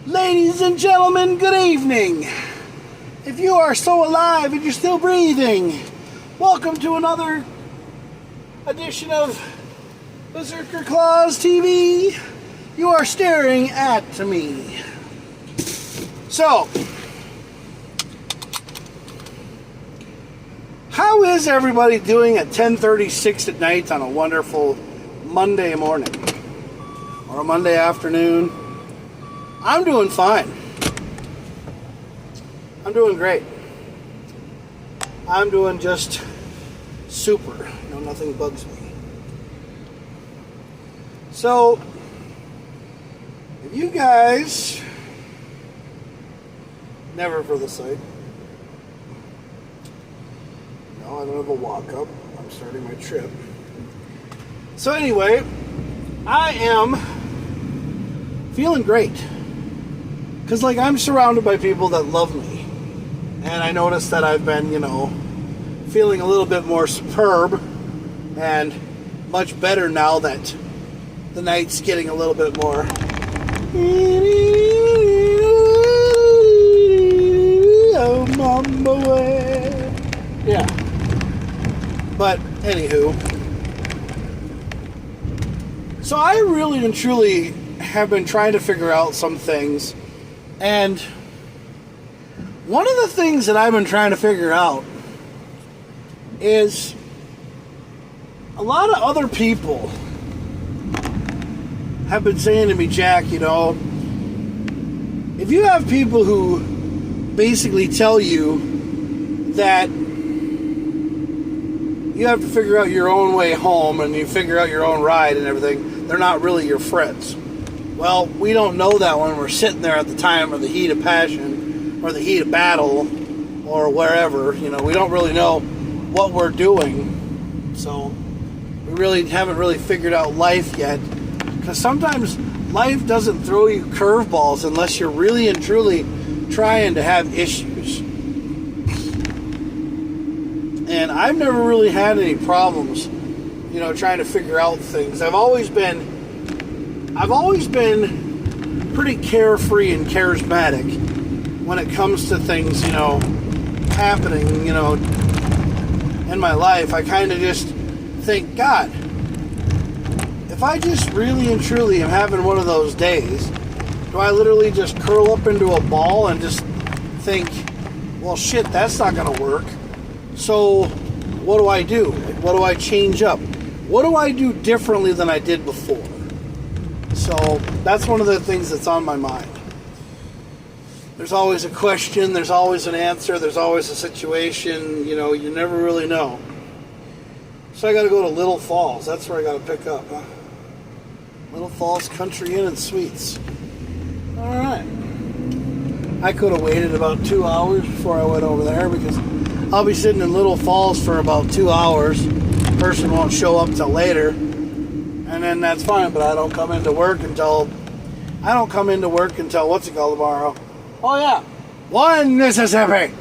Ladies and gentlemen, good evening. If you are so alive and you're still breathing, welcome to another edition of Berserker Claws TV. You are staring at me. So, how is everybody doing at 10:36 at night on a wonderful Monday morning or a Monday afternoon? I'm doing fine. I'm doing great. I'm doing just super. Nothing bugs me. So, if you guys never for the site. No, I don't have a walk up. I'm starting my trip. So anyway, I am feeling great. Because, I'm surrounded by people that love me. And I noticed that I've been, feeling a little bit more superb and much better now that the night's getting a little bit more. Oh, mama way. Yeah. But, anywho. So I really and truly have been trying to figure out some things. And one of the things that I've been trying to figure out is a lot of other people have been saying to me, Jack, if you have people who basically tell you that you have to figure out your own way home and you figure out your own ride and everything, they're not really your friends. Well, we don't know that when we're sitting there at the time of the heat of passion or the heat of battle or wherever. We don't really know what we're doing. So we really haven't really figured out life yet. Because sometimes life doesn't throw you curveballs unless you're really and truly trying to have issues. And I've never really had any problems, trying to figure out things. I've always been pretty carefree and charismatic when it comes to things, happening, in my life. I kind of just think, God, if I just really and truly am having one of those days, do I literally just curl up into a ball and just think, well, shit, that's not going to work. So what do I do? What do I change up? What do I do differently than I did before? So that's one of the things that's on my mind. There's always a question, there's always an answer, there's always a situation, you never really know. So I got to go to Little Falls. That's where I got to pick up. Huh? Little Falls Country Inn and Suites. All right. I could have waited about 2 hours before I went over there because I'll be sitting in Little Falls for about 2 hours. The person won't show up till later. And then that's fine, but I don't come into work until what's it called tomorrow? Oh yeah. 1 Mississippi.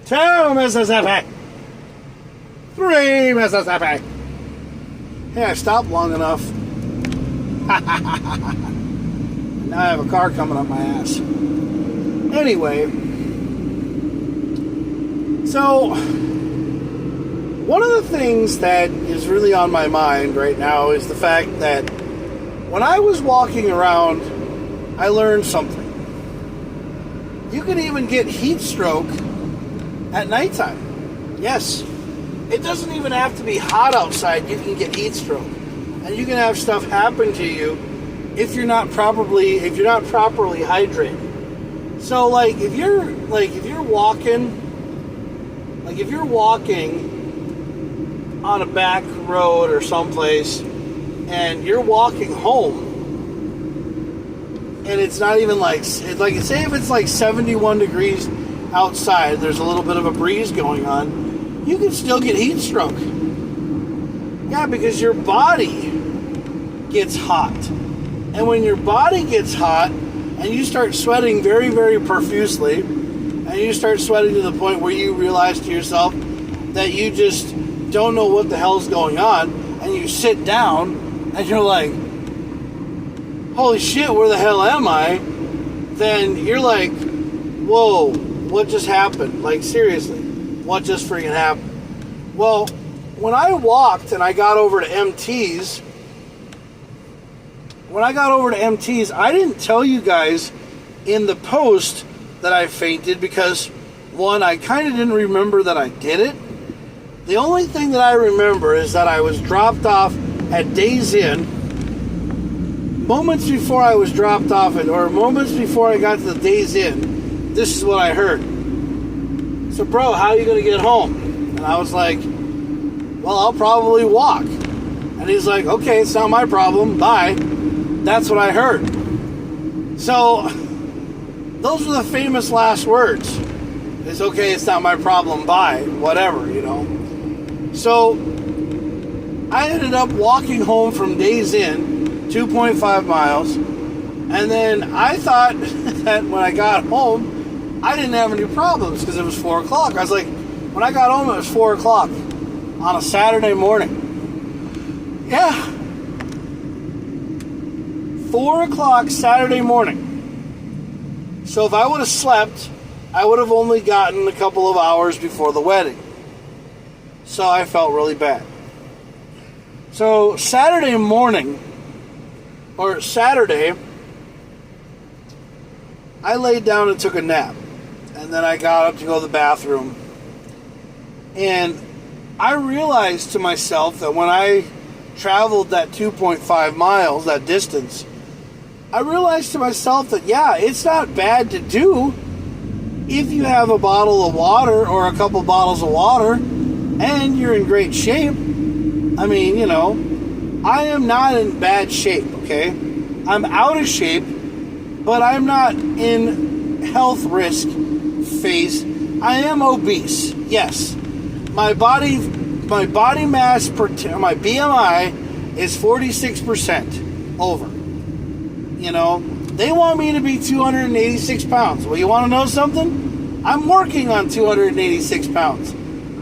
2 Mississippi. 3 Mississippi. Hey, I stopped long enough. Now I have a car coming up my ass. Anyway. So, one of the things that is really on my mind right now is the fact that when I was walking around, I learned something. You can even get heat stroke at nighttime. Yes. It doesn't even have to be hot outside. You can get heat stroke. And you can have stuff happen to you if you're not properly hydrated. So if you're walking on a back road or someplace and you're walking home and it's not even say if it's 71 degrees outside, there's a little bit of a breeze going on, you can still get heat stroke. Yeah, because your body gets hot. And when your body gets hot and you start sweating very, very profusely, and you start sweating to the point where you realize to yourself that you just don't know what the hell's going on, and you sit down and you're like, holy shit, where the hell am I? then you're like, whoa, what just happened? Like, seriously, what just freaking happened? Well, when I walked and I got over to MT's, I didn't tell you guys in the post that I fainted because, one, I kind of didn't remember that I did it. The only thing that I remember is that I was dropped off at Days Inn. Moments before I was dropped off, or moments before I got to the Days Inn, this is what I heard. So, bro, how are you going to get home? And I was like, well, I'll probably walk. And he's like, okay, it's not my problem. Bye. That's what I heard. So, those were the famous last words. It's okay, it's not my problem. Bye. Whatever, you know. So, I ended up walking home from Days Inn, 2.5 miles. And then I thought that when I got home, I didn't have any problems because it was 4 o'clock. I was like, when I got home, it was 4 o'clock on a Saturday morning. Yeah. 4 o'clock Saturday morning. So if I would have slept, I would have only gotten a couple of hours before the wedding. So I felt really bad. So Saturday morning, or Saturday, I laid down and took a nap. And then I got up to go to the bathroom. And I realized to myself that when I traveled that 2.5 miles, that distance, I realized to myself that, yeah, it's not bad to do if you have a bottle of water or a couple bottles of water and you're in great shape. I mean, you know, I am not in bad shape, okay? I'm out of shape, but I'm not in health risk phase. I am obese, yes. My body mass, my BMI is 46% over. You know, they want me to be 286 pounds. Well, you want to know something? I'm working on 286 pounds.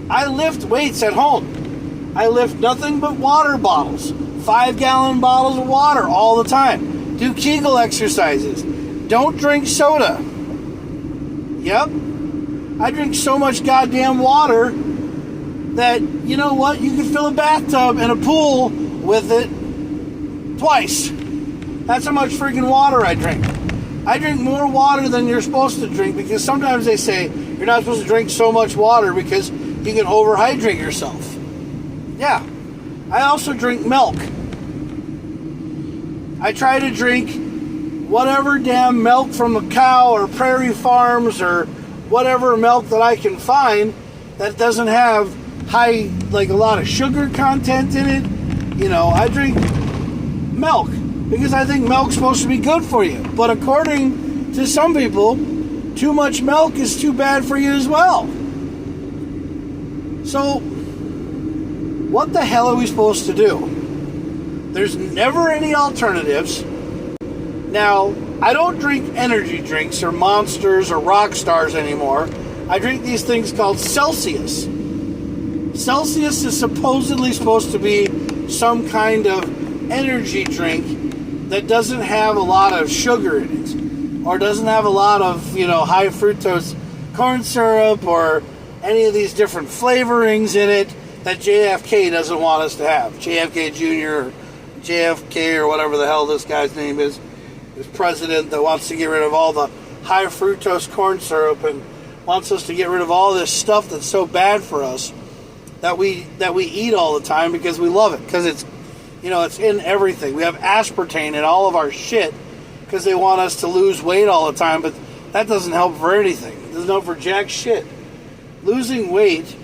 I lift weights at home. I lift nothing but water bottles, 5-gallon bottles of water all the time. Do Kegel exercises. Don't drink soda. Yep. I drink so much goddamn water that, you know what, you can fill a bathtub and a pool with it twice. That's how much freaking water I drink. I drink more water than you're supposed to drink because sometimes they say you're not supposed to drink so much water because you can overhydrate yourself. Yeah. I also drink milk. I try to drink whatever damn milk from a cow or Prairie Farms or whatever milk that I can find that doesn't have high, like a lot of sugar content in it. You know, I drink milk because I think milk's supposed to be good for you. But according to some people, too much milk is too bad for you as well. So, what the hell are we supposed to do? There's never any alternatives. Now, I don't drink energy drinks or Monsters or Rock Stars anymore. I drink these things called Celsius. Celsius is supposedly supposed to be some kind of energy drink that doesn't have a lot of sugar in it, or doesn't have a lot of, you know, high fructose corn syrup or any of these different flavorings in it that JFK doesn't want us to have. JFK Jr. or JFK or whatever the hell this guy's name is president that wants to get rid of all the high fructose corn syrup and wants us to get rid of all this stuff that's so bad for us that we eat all the time because we love it, because it's, you know, it's in everything. We have aspartame in all of our shit because they want us to lose weight all the time, but that doesn't help for anything. It doesn't help for jack shit. Losing weight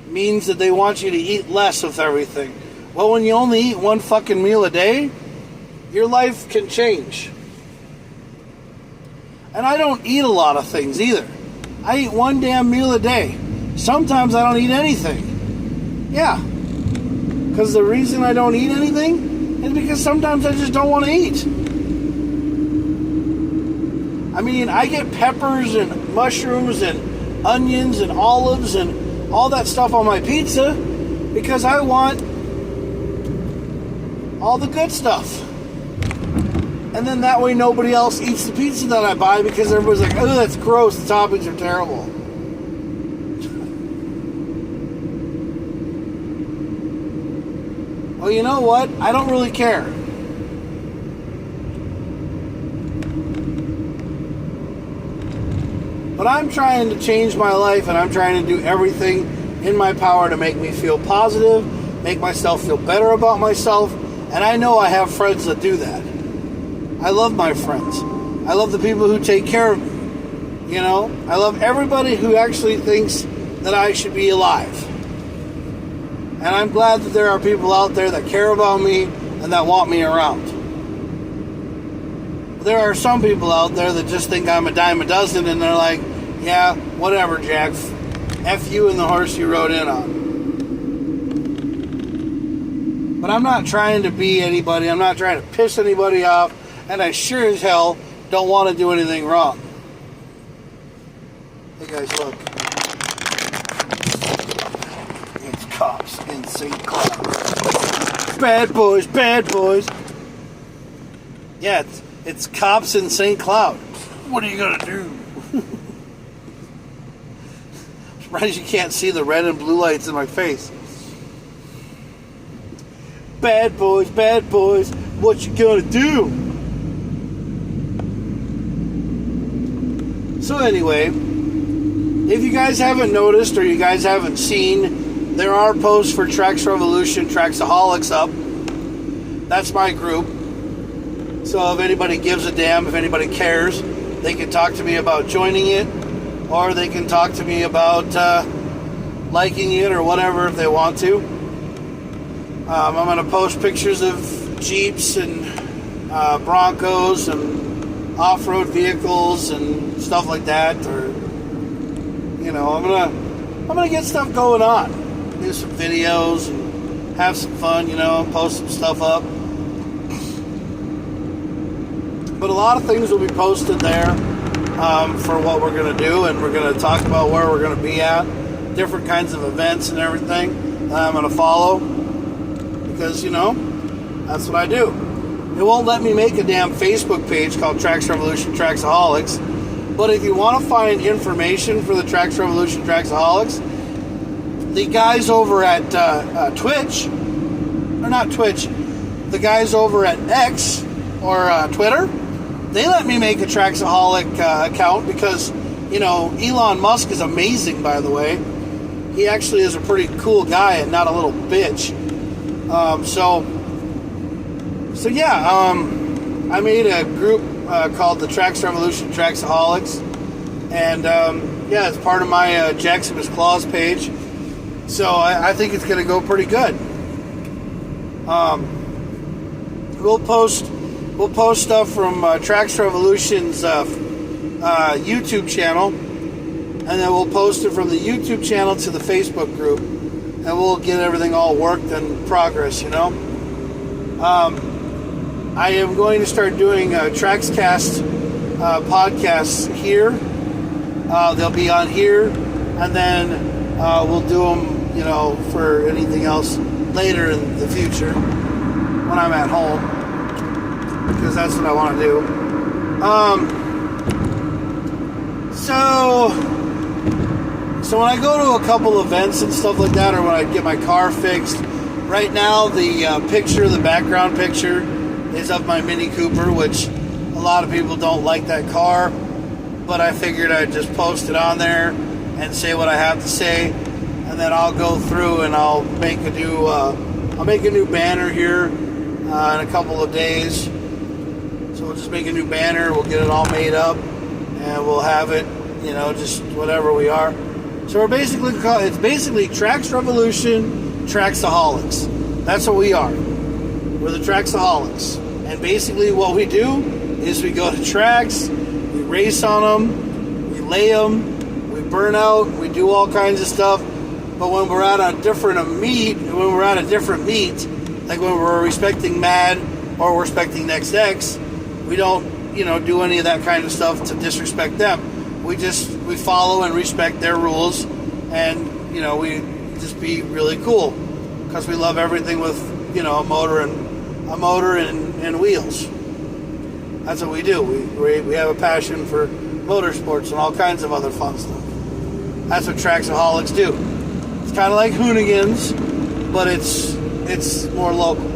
means that they want you to eat less with everything. Well, when you only eat one fucking meal a day, your life can change. And I don't eat a lot of things either. I eat one damn meal a day. Sometimes I don't eat anything. Yeah. Because the reason I don't eat anything is because sometimes I just don't want to eat. I mean, I get peppers and mushrooms and onions and olives and all that stuff on my pizza because I want all the good stuff. And then that way nobody else eats the pizza that I buy because everybody's like, oh, that's gross, the toppings are terrible. Well, you know what? I don't really care. But I'm trying to change my life, and I'm trying to do everything in my power to make me feel positive, make myself feel better about myself, and I know I have friends that do that. I love my friends. I love the people who take care of me. You know, I love everybody who actually thinks that I should be alive. And I'm glad that there are people out there that care about me and that want me around. There are some people out there that just think I'm a dime a dozen, and they're like, yeah, whatever, Jack. F you and the horse you rode in on. But I'm not trying to be anybody. I'm not trying to piss anybody off. And I sure as hell don't want to do anything wrong. Hey guys, look. It's cops in St. Cloud. Bad boys, bad boys. Yeah, it's cops in St. Cloud. What are you going to do? Surprised you can't see the red and blue lights in my face. Bad boys, what you gonna do? So anyway, if you guys haven't noticed or you guys haven't seen, there are posts for Tracks Revolution, Tracksaholics up. That's my group. So if anybody gives a damn, if anybody cares, they can talk to me about joining it, or they can talk to me about liking it or whatever if they want to. I'm going to post pictures of Jeeps and Broncos and off-road vehicles and stuff like that. Or, you know, I'm gonna get stuff going on. Do some videos and have some fun, you know, post some stuff up. But a lot of things will be posted there for what we're going to do, and we're going to talk about where we're going to be at, different kinds of events and everything that I'm going to follow, because, you know, that's what I do. It won't let me make a damn Facebook page called Tracks Revolution Tracksaholics, but if you want to find information for the Tracks Revolution Tracksaholics, the guys over at Twitch, or not Twitch, the guys over at X or Twitter, they let me make a Tracksaholic account because, you know, Elon Musk is amazing, by the way. He actually is a pretty cool guy and not a little bitch. So yeah, I made a group called the Tracks Revolution Tracksaholics, and yeah, it's part of my Jackson Miss Claus page. So I think it's going to go pretty good. We'll post stuff from Tracks Revolution's YouTube channel, and then we'll post it from the YouTube channel to the Facebook group, and we'll get everything all worked and progress, you know. I am going to start doing Trackscast podcasts here. They'll be on here, and then we'll do them, you know, for anything else later in the future when I'm at home, because that's what I want to do. So when I go to a couple events and stuff like that, or when I get my car fixed, right now the background picture is of my Mini Cooper, which a lot of people don't like that car, but I figured I'd just post it on there and say what I have to say, and then I'll go through and I'll make a new banner here in a couple of days. So we'll just make a new banner, we'll get it all made up, and we'll have it, you know, just whatever we are. So it's basically Tracks Revolution Tracksaholics. That's what we are. We're the Tracksaholics. And basically what we do is we go to tracks, we race on them, we lay them, we burn out, we do all kinds of stuff. But when we're at a different meet, like when we're respecting Mad or we're respecting NextX, we don't, you know, do any of that kind of stuff to disrespect them. We follow and respect their rules, and, you know, we just be really cool because we love everything with, you know, a motor and wheels. That's what we do. We have a passion for motorsports and all kinds of other fun stuff. That's what Traxaholics do. It's kind of like Hoonigans, but it's more local.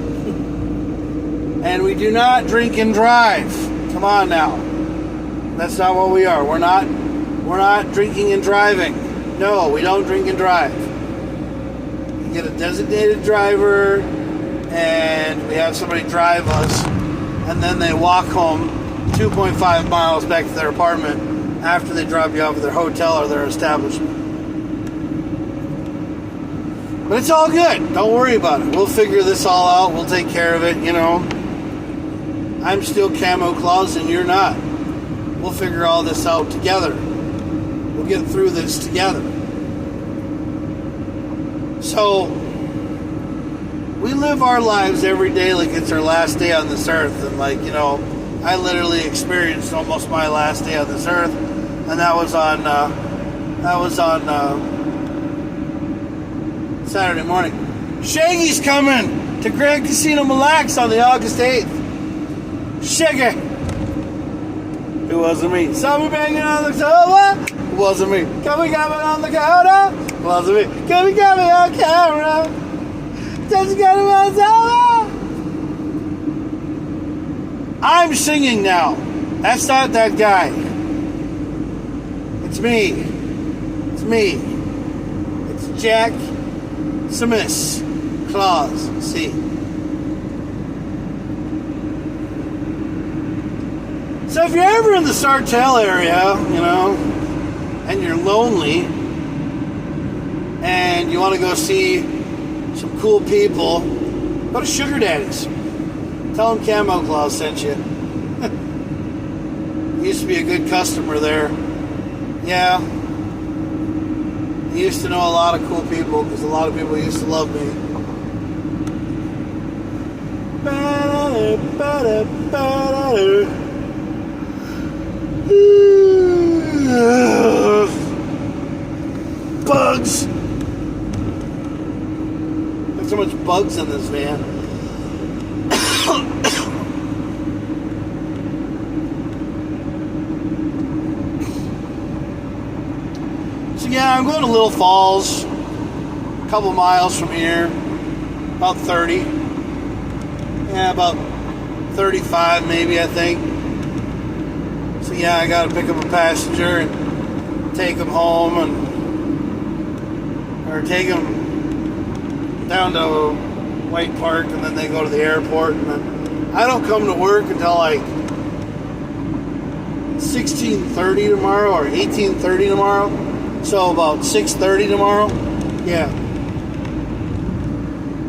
And we do not drink and drive. Come on now. That's not what we are. We're not drinking and driving. No, we don't drink and drive. You get a designated driver, and we have somebody drive us, and then they walk home 2.5 miles back to their apartment after they drop you off at their hotel or their establishment. But it's all good. Don't worry about it. We'll figure this all out. We'll take care of it, you know. I'm still Camo Claus and you're not. We'll figure all this out together. We'll get through this together. So, we live our lives every day like it's our last day on this earth. And like, you know, I literally experienced almost my last day on this earth. And that was on Saturday morning. Shaggy's coming to Grand Casino Mille Lacs on the August 8th. Shaggy. It wasn't me. Saw me banging on the sofa. It wasn't me. Got me on the counter. It wasn't me. Got me on camera. Just got me on sofa. I'm singing now. That's not that guy. It's me. It's me. It's Jack Smith Claus. See. So if you're ever in the Sartell area, you know, and you're lonely, and you want to go see some cool people, go to Sugar Daddy's. Tell them Camo Claus sent you. Used to be a good customer there. Yeah. I used to know a lot of cool people because a lot of people used to love me. Bugs. There's so much bugs in this van. So yeah, I'm going to Little Falls, a couple miles from here, about 30. Yeah, about 35 maybe, I think. So yeah, I got to pick up a passenger and take him home, or take him down to White Park, and then they go to the airport, and then I don't come to work until like 16:30 tomorrow or 18:30 tomorrow. So about 6:30 tomorrow. Yeah.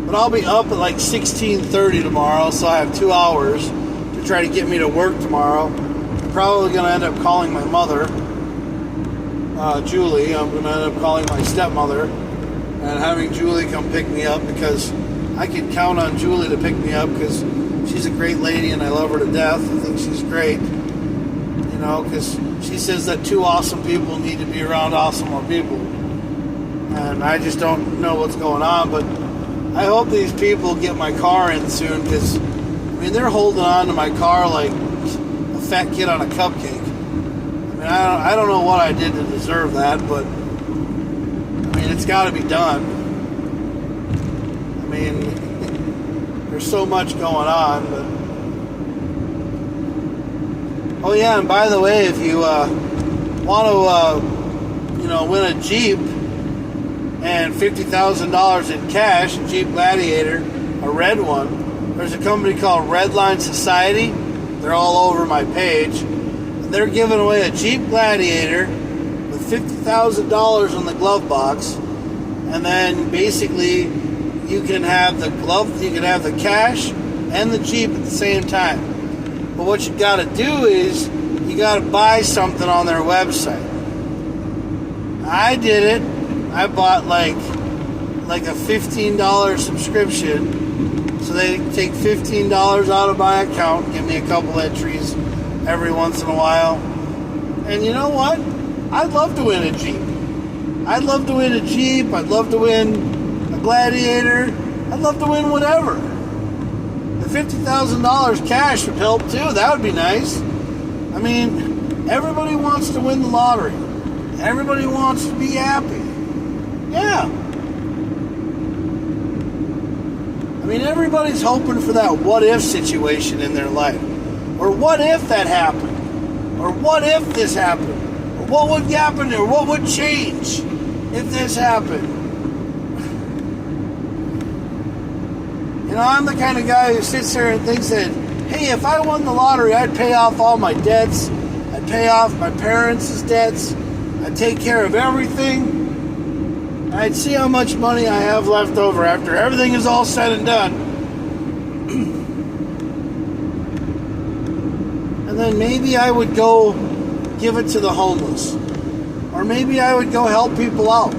But I'll be up at like 16:30 tomorrow, so I have 2 hours to try to get me to work tomorrow. I'm probably going to end up calling my mother, Julie. I'm going to end up calling my stepmother and having Julie come pick me up, because I can count on Julie to pick me up because she's a great lady and I love her to death. I think she's great. You know, because she says that two awesome people need to be around awesome more people. And I just don't know what's going on, but I hope these people get my car in soon, because, I mean, they're holding on to my car like a fat kid on a cupcake. I mean, I don't know what I did to deserve that, but, I mean, it's got to be done. I mean, there's so much going on, but... Oh yeah, and by the way, if you want to, win a Jeep and $50,000 in cash, a Jeep Gladiator, a red one, there's a company called Redline Society. They're all over my page. And they're giving away a Jeep Gladiator with $50,000 in the glove box, and then basically you can have the glove, you can have the cash and the Jeep at the same time. But what you got to do is you got to buy something on their website. I did it. I bought like a $15 subscription. So they take $15 out of my account, give me a couple entries every once in a while. And you know what? I'd love to win a Jeep. I'd love to win a Jeep. I'd love to win a Gladiator. I'd love to win whatever. If $250,000 cash would help too. That would be nice. I mean, everybody wants to win the lottery. Everybody wants to be happy. Yeah. I mean, everybody's hoping for that what if situation in their life. Or what if that happened? Or what if this happened? Or what would happen? Or what would change if this happened? You know, I'm the kind of guy who sits there and thinks that, hey, if I won the lottery, I'd pay off all my debts. I'd pay off my parents' debts. I'd take care of everything. I'd see how much money I have left over after everything is all said and done. And then maybe I would go give it to the homeless. Or maybe I would go help people out.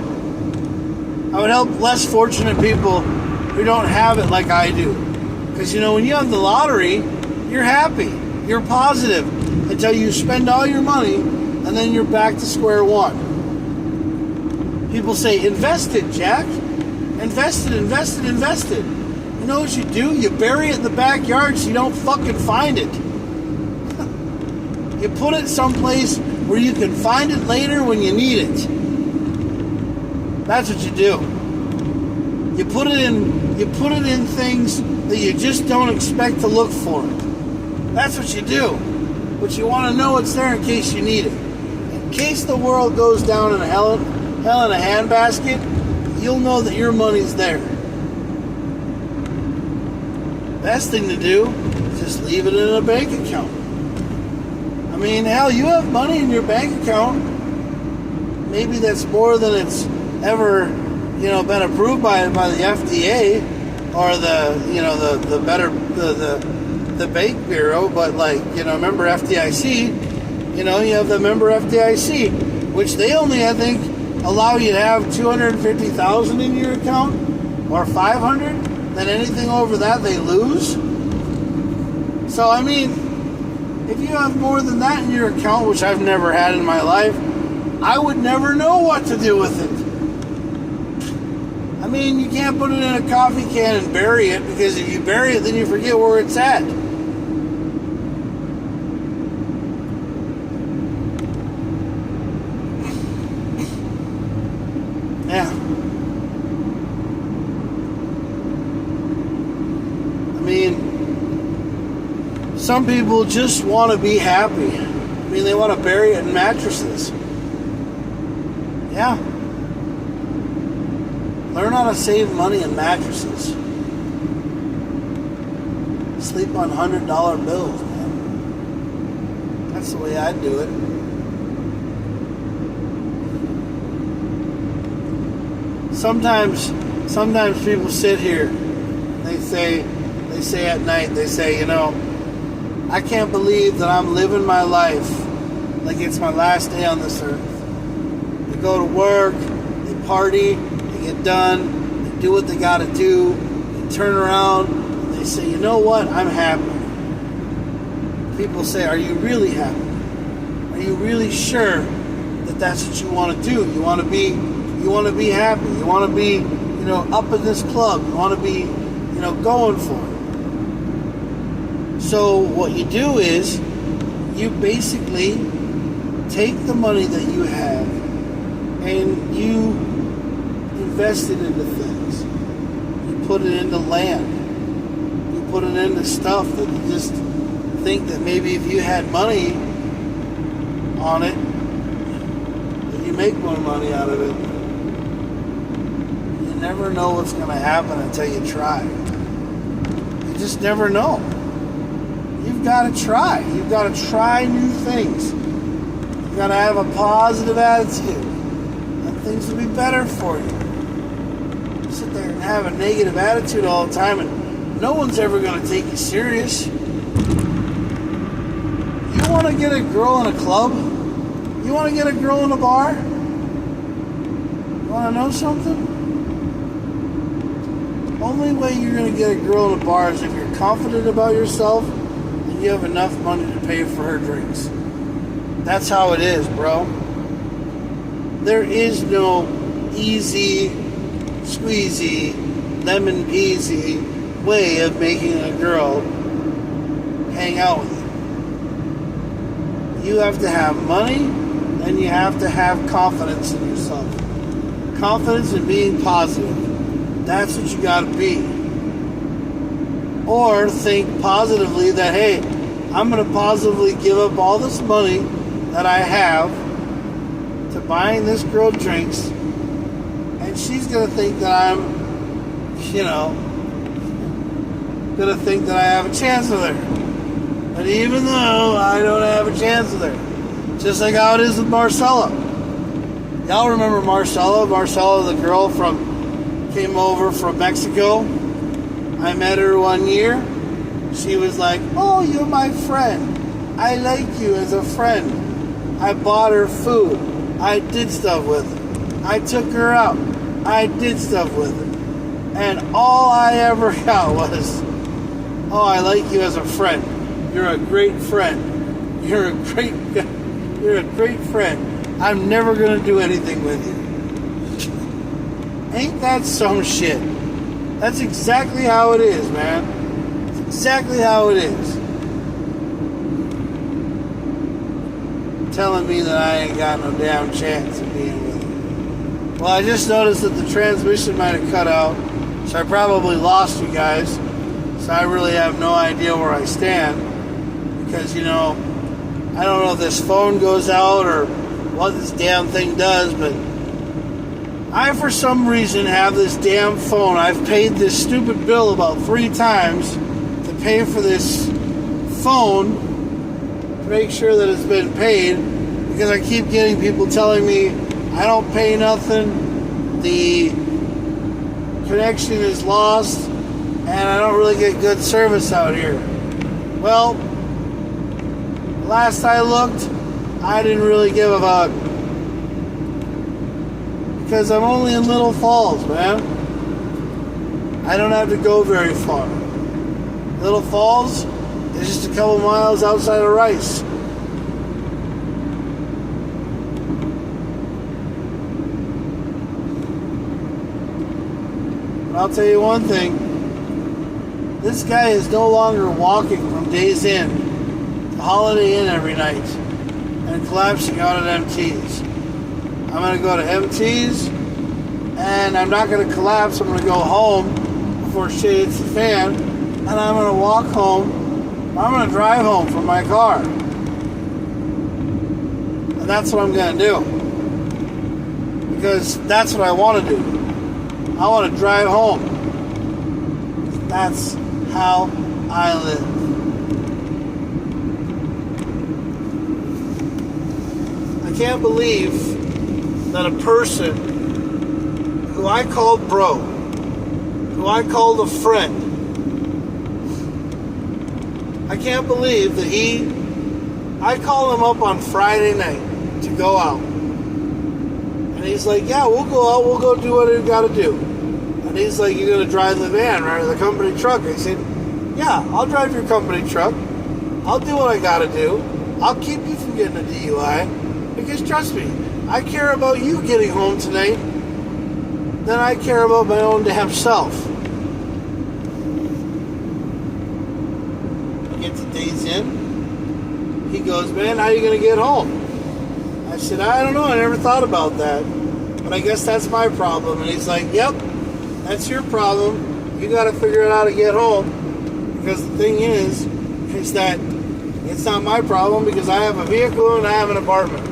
I would help less fortunate people who don't have it like I do. Because, you know, when you have the lottery, you're happy. You're positive until you spend all your money and then you're back to square one. People say, invest it, Jack. Invest it. You know what you do? You bury it in the backyard so you don't fucking find it. You put it someplace where you can find it later when you need it. That's what you do. You put it in things that you just don't expect to look for it. That's what you do. But you want to know it's there in case you need it. In case the world goes down in hell in a handbasket, you'll know that your money's there. Best thing to do is just leave it in a bank account. I mean, hell, you have money in your bank account. Maybe that's more than it's ever, you know, been approved by the FDA or the bank bureau. But like, you know, remember FDIC? You know, you have the member FDIC, which they only, I think, allow you to have $250,000 in your account or $500. Then anything over that they lose. So I mean, if you have more than that in your account, which I've never had in my life, I would never know what to do with it. I mean, you can't put it in a coffee can and bury it, because if you bury it, then you forget where it's at. Yeah. I mean, some people just want to be happy. I mean, they want to bury it in mattresses. Yeah. Learn how to save money in mattresses. Sleep on $100 bills, man. That's the way I'd do it. Sometimes people sit here. They say at night, they say, you know, I can't believe that I'm living my life like it's my last day on this earth. They go to work, they party, they get done, they do what they gotta do, they turn around, and they say, you know what, I'm happy. People say, are you really happy? Are you really sure that that's what you want to do? You want to be happy. You want to be, you know, up in this club. You want to be, you know, going for it. So what you do is you basically take the money that you have and you invest it into things. You put it into land. You put it into stuff that you just think that maybe if you had money on it, that you make more money out of it. You never know what's going to happen until you try. You just never know. You've got to try. You've got to try new things. You've got to have a positive attitude, and things will be better for you. Sit there and have a negative attitude all the time, and no one's ever going to take you serious. You want to get a girl in a club? You want to get a girl in a bar? You want to know something? Only way you're going to get a girl in a bar is if you're confident about yourself and you have enough money to pay for her drinks. That's how it is, bro. There is no easy, squeezy, lemon peasy way of making a girl hang out with you. You have to have money, and you have to have confidence in yourself. Confidence in being positive. That's what you gotta be. Or think positively that, hey, I'm gonna positively give up all this money that I have to buying this girl drinks, and she's gonna think that I'm, gonna think that I have a chance with her. But even though I don't have a chance with her, just like how it is with Marcella. Y'all remember Marcella? Marcella, the girl came over from Mexico. I met her one year. She was like, "Oh, you're my friend. I like you as a friend." I bought her food. I did stuff with her. I took her out. I did stuff with her. And all I ever got was, "Oh, I like you as a friend. You're a great friend. You're a great friend. I'm never gonna do anything with you." Ain't that some shit? That's exactly how it is, man. It's exactly how it is. Telling me that I ain't got no damn chance of being with you. Well, I just noticed that the transmission might have cut out, so I probably lost you guys. So I really have no idea where I stand. Because, I don't know if this phone goes out or what this damn thing does, but I, for some reason, have this damn phone. I've paid this stupid bill about 3 times to pay for this phone to make sure that it's been paid, because I keep getting people telling me I don't pay nothing, the connection is lost, and I don't really get good service out here. Well, last I looked, I didn't really give a fuck. Because I'm only in Little Falls, man. I don't have to go very far. Little Falls is just a couple miles outside of Rice. But I'll tell you one thing. This guy is no longer walking from Days Inn to Holiday Inn every night and collapsing out at MT's. I'm going to go to MT's, and I'm not going to collapse. I'm going to go home before shit hits the fan, and I'm going to walk home. I'm going to drive home from my car. And that's what I'm going to do. Because that's what I want to do. I want to drive home. That's how I live. I can't believe that a person who I called bro, who I called a friend, I can't believe that I call him up on Friday night to go out. And he's like, "Yeah, we'll go out, we'll go do what we gotta do." And he's like, "You're gonna drive the van, right? Or the company truck?" I said, "Yeah, I'll drive your company truck. I'll do what I gotta do. I'll keep you from getting a DUI. Because trust me, I care about you getting home tonight than I care about my own damn self." I get to Days Inn. He goes, "Man, how are you going to get home?" I said, "I don't know. I never thought about that. But I guess that's my problem." And he's like, "Yep, that's your problem. You got to figure out how to get home. Because the thing is that it's not my problem, because I have a vehicle and I have an apartment.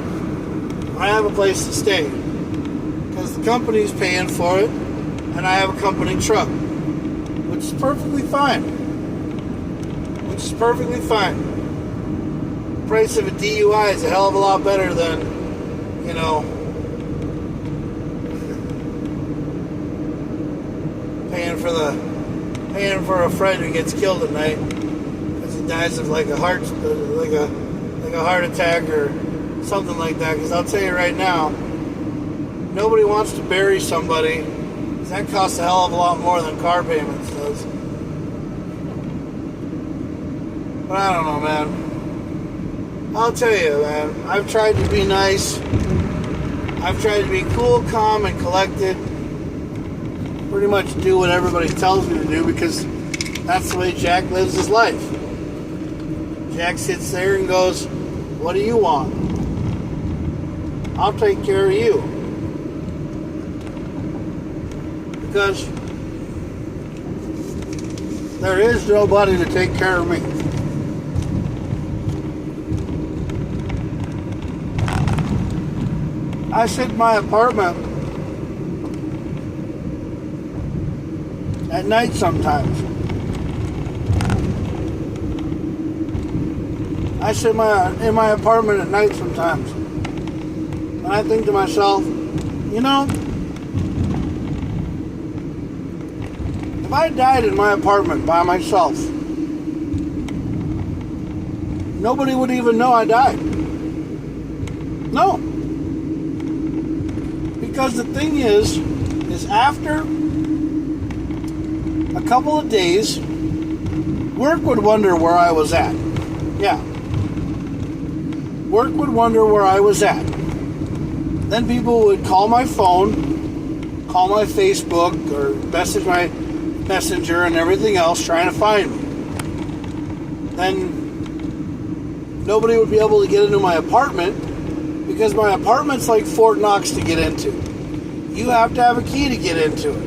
I have a place to stay. Because the company's paying for it, and I have a company truck. Which is perfectly fine. The price of a DUI is a hell of a lot better than, paying for a friend who gets killed at night because he dies of like a heart attack or something like that. Because I'll tell you right now, nobody wants to bury somebody, because that costs a hell of a lot more than car payments does. But I don't know, man. I'll tell you, man, I've tried to be nice. I've tried to be cool, calm, and collected. Pretty much do what everybody tells me to do, because That's the way Jack lives his life. Jack sits there and goes, what do you want? I'll take care of you. Because there is nobody to take care of me. I sit in my apartment at night sometimes. I sit in my apartment at night sometimes. And I think to myself, you know, if I died in my apartment by myself, nobody would even know I died. No. Because the thing is after a couple of days, work would wonder where I was at. Yeah. Work would wonder where I was at. Then people would call my phone, call my Facebook, or message my messenger and everything else trying to find me. Then nobody would be able to get into my apartment because my apartment's like Fort Knox to get into. You have to have a key to get into it.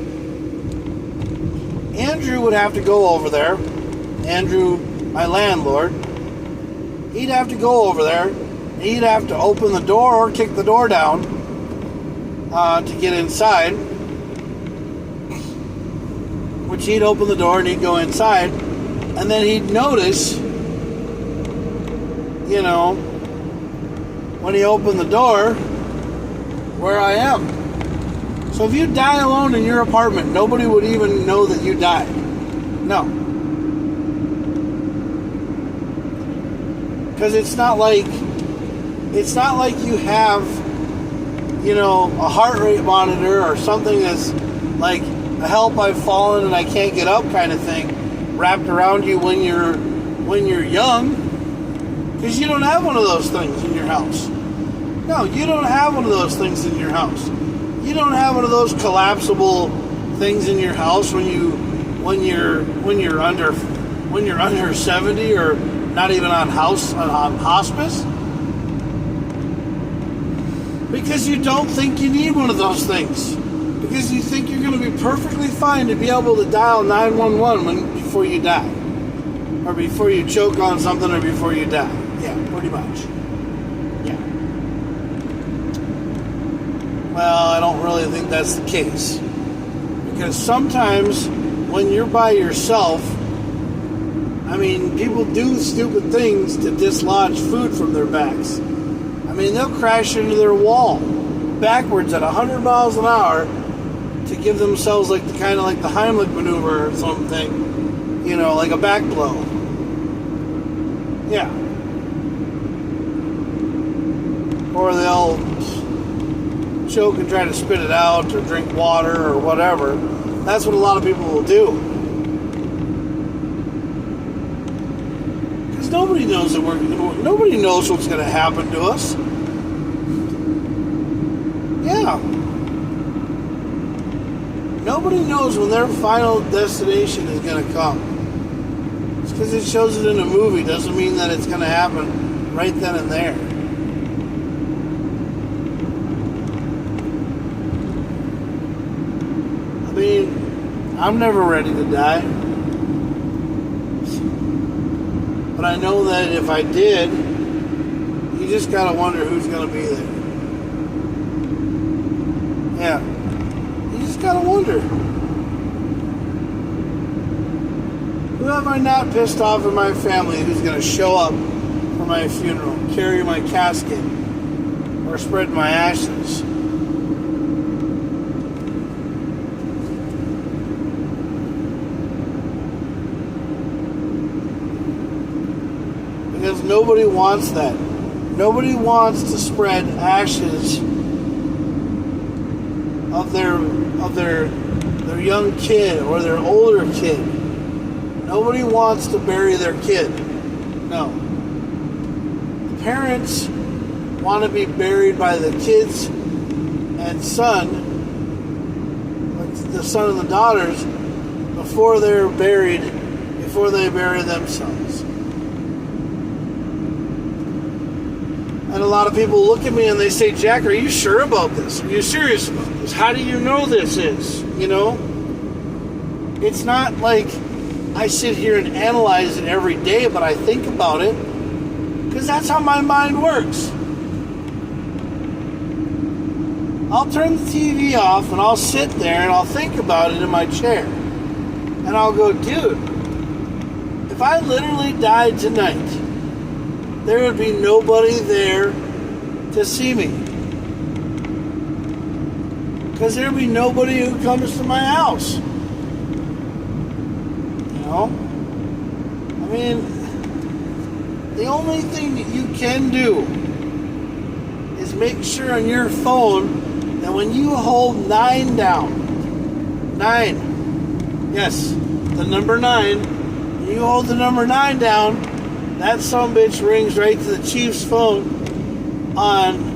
Andrew would have to go over there. Andrew, my landlord, he'd have to go over there. He'd have to open the door or kick the door down to get inside. Which he'd open the door and he'd go inside. And then he'd notice, you know, when he opened the door, where I am. So if you die alone in your apartment, nobody would even know that you died. No. Because it's not like you have, you know, a heart rate monitor or something that's like a help I've fallen and I can't get up kind of thing wrapped around you when you're young. Because you don't have one of those things in your house. No, you don't have one of those things in your house. You don't have one of those collapsible things in your house when you're under 70 or not even on hospice. Because you don't think you need one of those things. Because you think you're going to be perfectly fine to be able to dial 911 before you die. Or before you choke on something or before you die. Yeah, pretty much. Yeah. Well, I don't really think that's the case. Because sometimes when you're by yourself, I mean, people do stupid things to dislodge food from their backs. I mean, they'll crash into their wall backwards at 100 miles an hour to give themselves like the Heimlich maneuver or something, you know, like a back blow. Yeah. Or they'll choke and try to spit it out or drink water or whatever. That's what a lot of people will do. Because nobody knows nobody knows what's going to happen to us. Yeah. Nobody knows when their final destination is going to come. Just because it shows it in a movie doesn't mean that it's going to happen right then and there. I mean, I'm never ready to die. But I know that if I did, you just got to wonder who's going to be there. Yeah. You just got to wonder. Who have I not pissed off in my family who's going to show up for my funeral, carry my casket, or spread my ashes? Because nobody wants that. Nobody wants to spread ashes of their young kid or their older kid. Nobody wants to bury their kid. No. The parents want to be buried by the kids and son, like the son and the daughters, before they're buried before they bury themselves. And a lot of people look at me and they say, Jack, are you sure about this? Are you serious about this? How do you know this is? You know? It's not like I sit here and analyze it every day, but I think about it because that's how my mind works. I'll turn the TV off and I'll sit there and I'll think about it in my chair. And I'll go, dude, if I literally died tonight, there would be nobody there to see me. Because there would be nobody who comes to my house. You know? I mean, the only thing that you can do is make sure on your phone that when you hold 9 down, 9, yes, the number 9, when you hold the number 9 down, that sumbitch rings right to the chief's phone on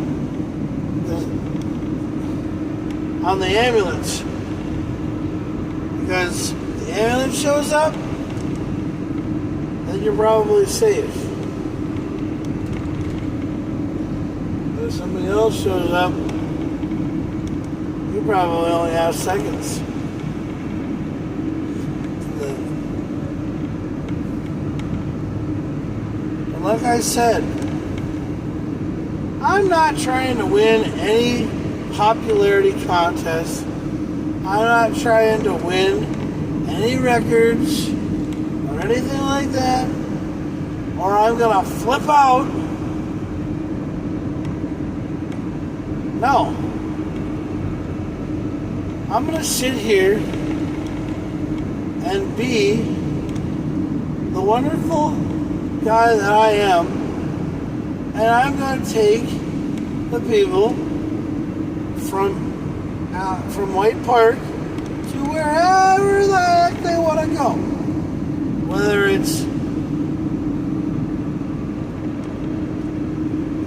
the ambulance. Because the ambulance shows up, then you're probably safe. But if somebody else shows up, you probably only have seconds to live. And like I said, I'm not trying to win any popularity contest. I'm not trying to win any records or anything like that, or I'm gonna flip out. No. I'm gonna sit here and be the wonderful guy that I am, and I'm gonna take the people from White Park to wherever the heck they want to go.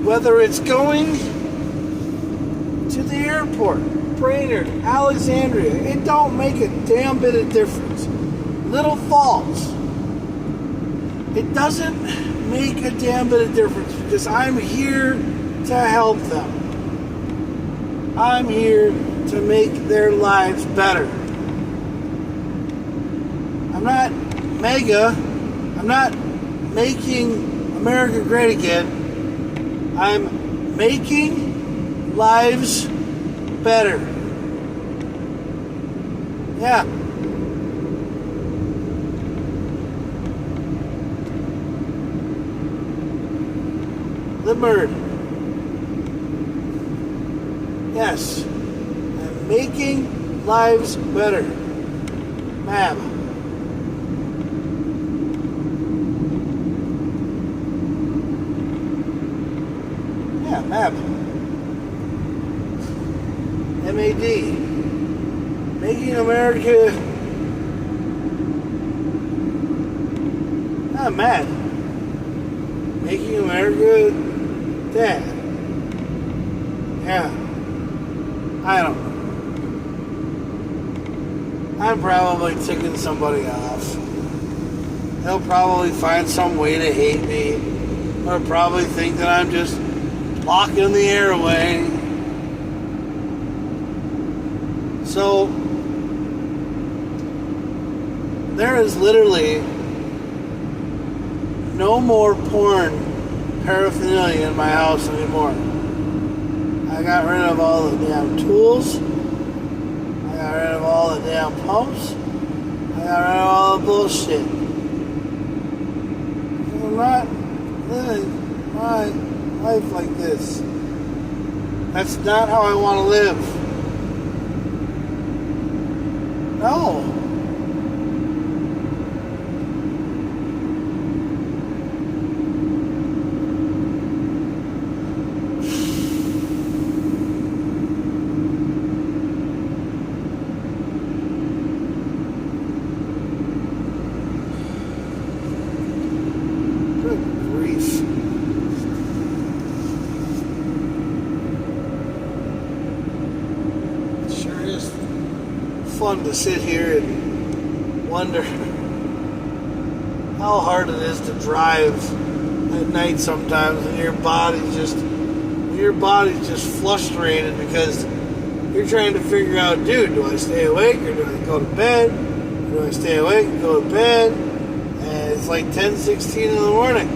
Whether it's going to the airport, Brainerd, Alexandria, it don't make a damn bit of difference. Little Falls, it doesn't make a damn bit of difference because I'm here to help them. I'm here to make their lives better. I'm not mega. I'm not making America great again. I'm making lives better. Yeah. The bird. Yes. I'm making lives better. Mab. Yeah, Mab. M-A-D. Making America... Not mad. Making America dead. Yeah. I don't know. I'm probably ticking somebody off. They'll probably find some way to hate me. Or probably think that I'm just blocking the airway. So, there is literally no more porn paraphernalia in my house anymore. I got rid of all the damn tools. I got rid of all the damn pumps. I got rid of all the bullshit. I'm not living my life like this. That's not how I want to live. No. Fun to sit here and wonder how hard it is to drive at night sometimes, and your body's just frustrated because you're trying to figure out, dude, do I stay awake or do I go to bed? Do I stay awake and go to bed? And it's like 10:16 in the morning.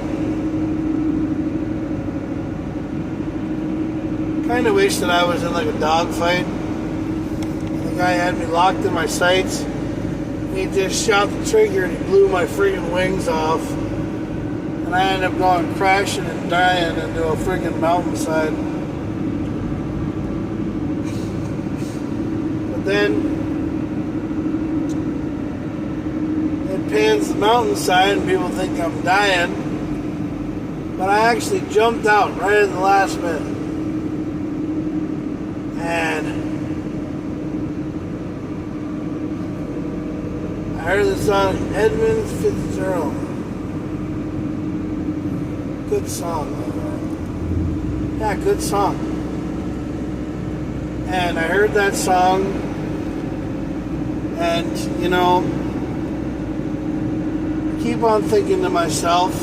Kind of wish that I was in like a dogfight. The guy had me locked in my sights. He just shot the trigger and he blew my freaking wings off. And I ended up going crashing and dying into a freaking mountainside. But then it pans the mountainside and people think I'm dying. But I actually jumped out right at the last minute. And I heard the song Edmund Fitzgerald. Good song. Yeah, good song. And I heard that song, and you know, I keep on thinking to myself,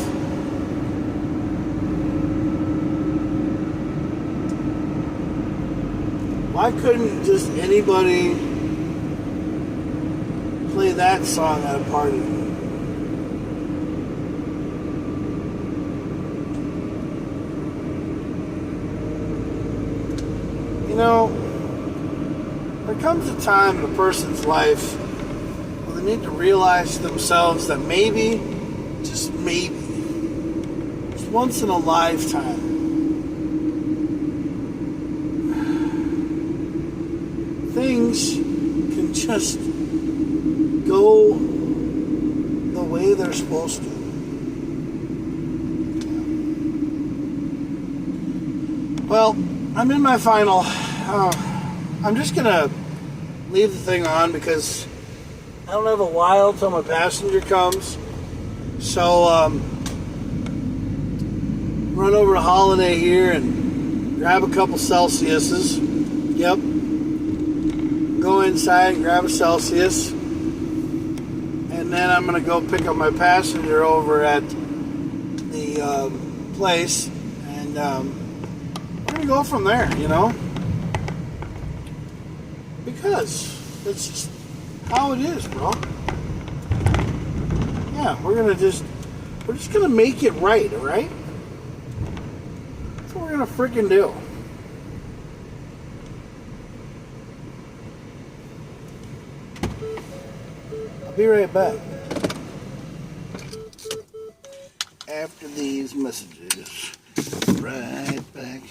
why couldn't just anybody play that song at a party? You know, there comes a time in a person's life where they need to realize to themselves that maybe, just maybe, just once in a lifetime, things can just go the way they're supposed to. Well, I'm in my final. I'm just gonna leave the thing on because I don't have a while till my passenger comes. So run over to Holiday here and grab a couple Celsiuses. Yep. Go inside and grab a Celsius. And then I'm gonna go pick up my passenger over at the place, and we're gonna go from there, you know, because it's just how it is, bro. Yeah, we're just gonna make it right, all right? That's what we're gonna freaking do. I'll be right back after these messages. Right back.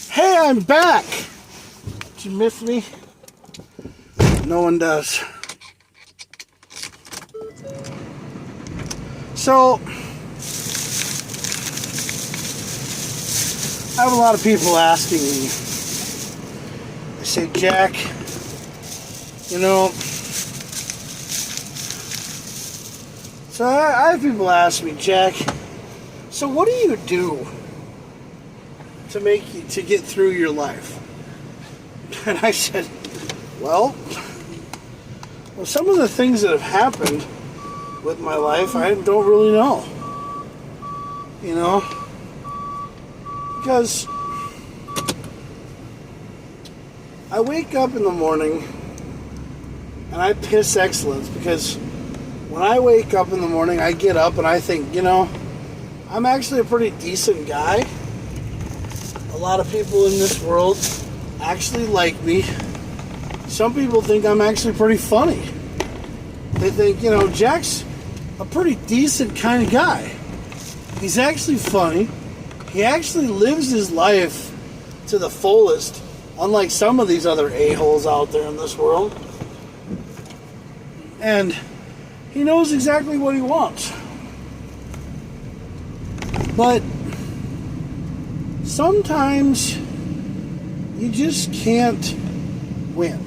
Hey, I'm back! Did you miss me? No one does. So, I have a lot of people asking me. They say, Jack, you know... So I have people ask me, Jack, so what do you do to get through your life? And I said, well, some of the things that have happened with my life, I don't really know. You know? Because I wake up in the morning and I piss excellence, because when I wake up in the morning, I get up and I think, you know, I'm actually a pretty decent guy. A lot of people in this world actually like me. Some people think I'm actually pretty funny. They think, you know, Jack's a pretty decent kind of guy. He's actually funny. He actually lives his life to the fullest, unlike some of these other a-holes out there in this world. And he knows exactly what he wants. But sometimes you just can't win.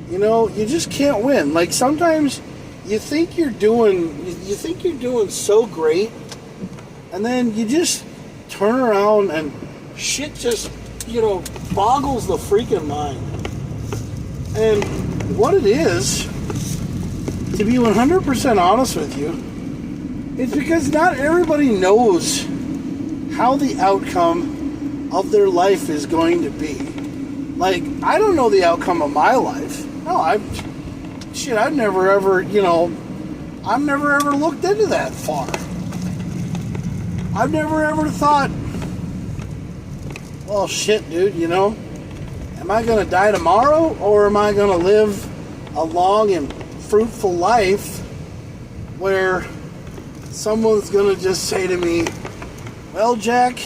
You know, you just can't win. Like, sometimes you think you're doing so great, and then you just turn around and shit just, you know, boggles the freaking mind. And what it is, to be 100% honest with you, it's because not everybody knows how the outcome of their life is going to be. Like, I don't know the outcome of my life. No, I've never ever, you know, I've never ever looked into that far. I've never ever thought, well, shit, dude, you know, am I going to die tomorrow, or am I going to live a long and fruitful life where someone's going to just say to me, well, Jack,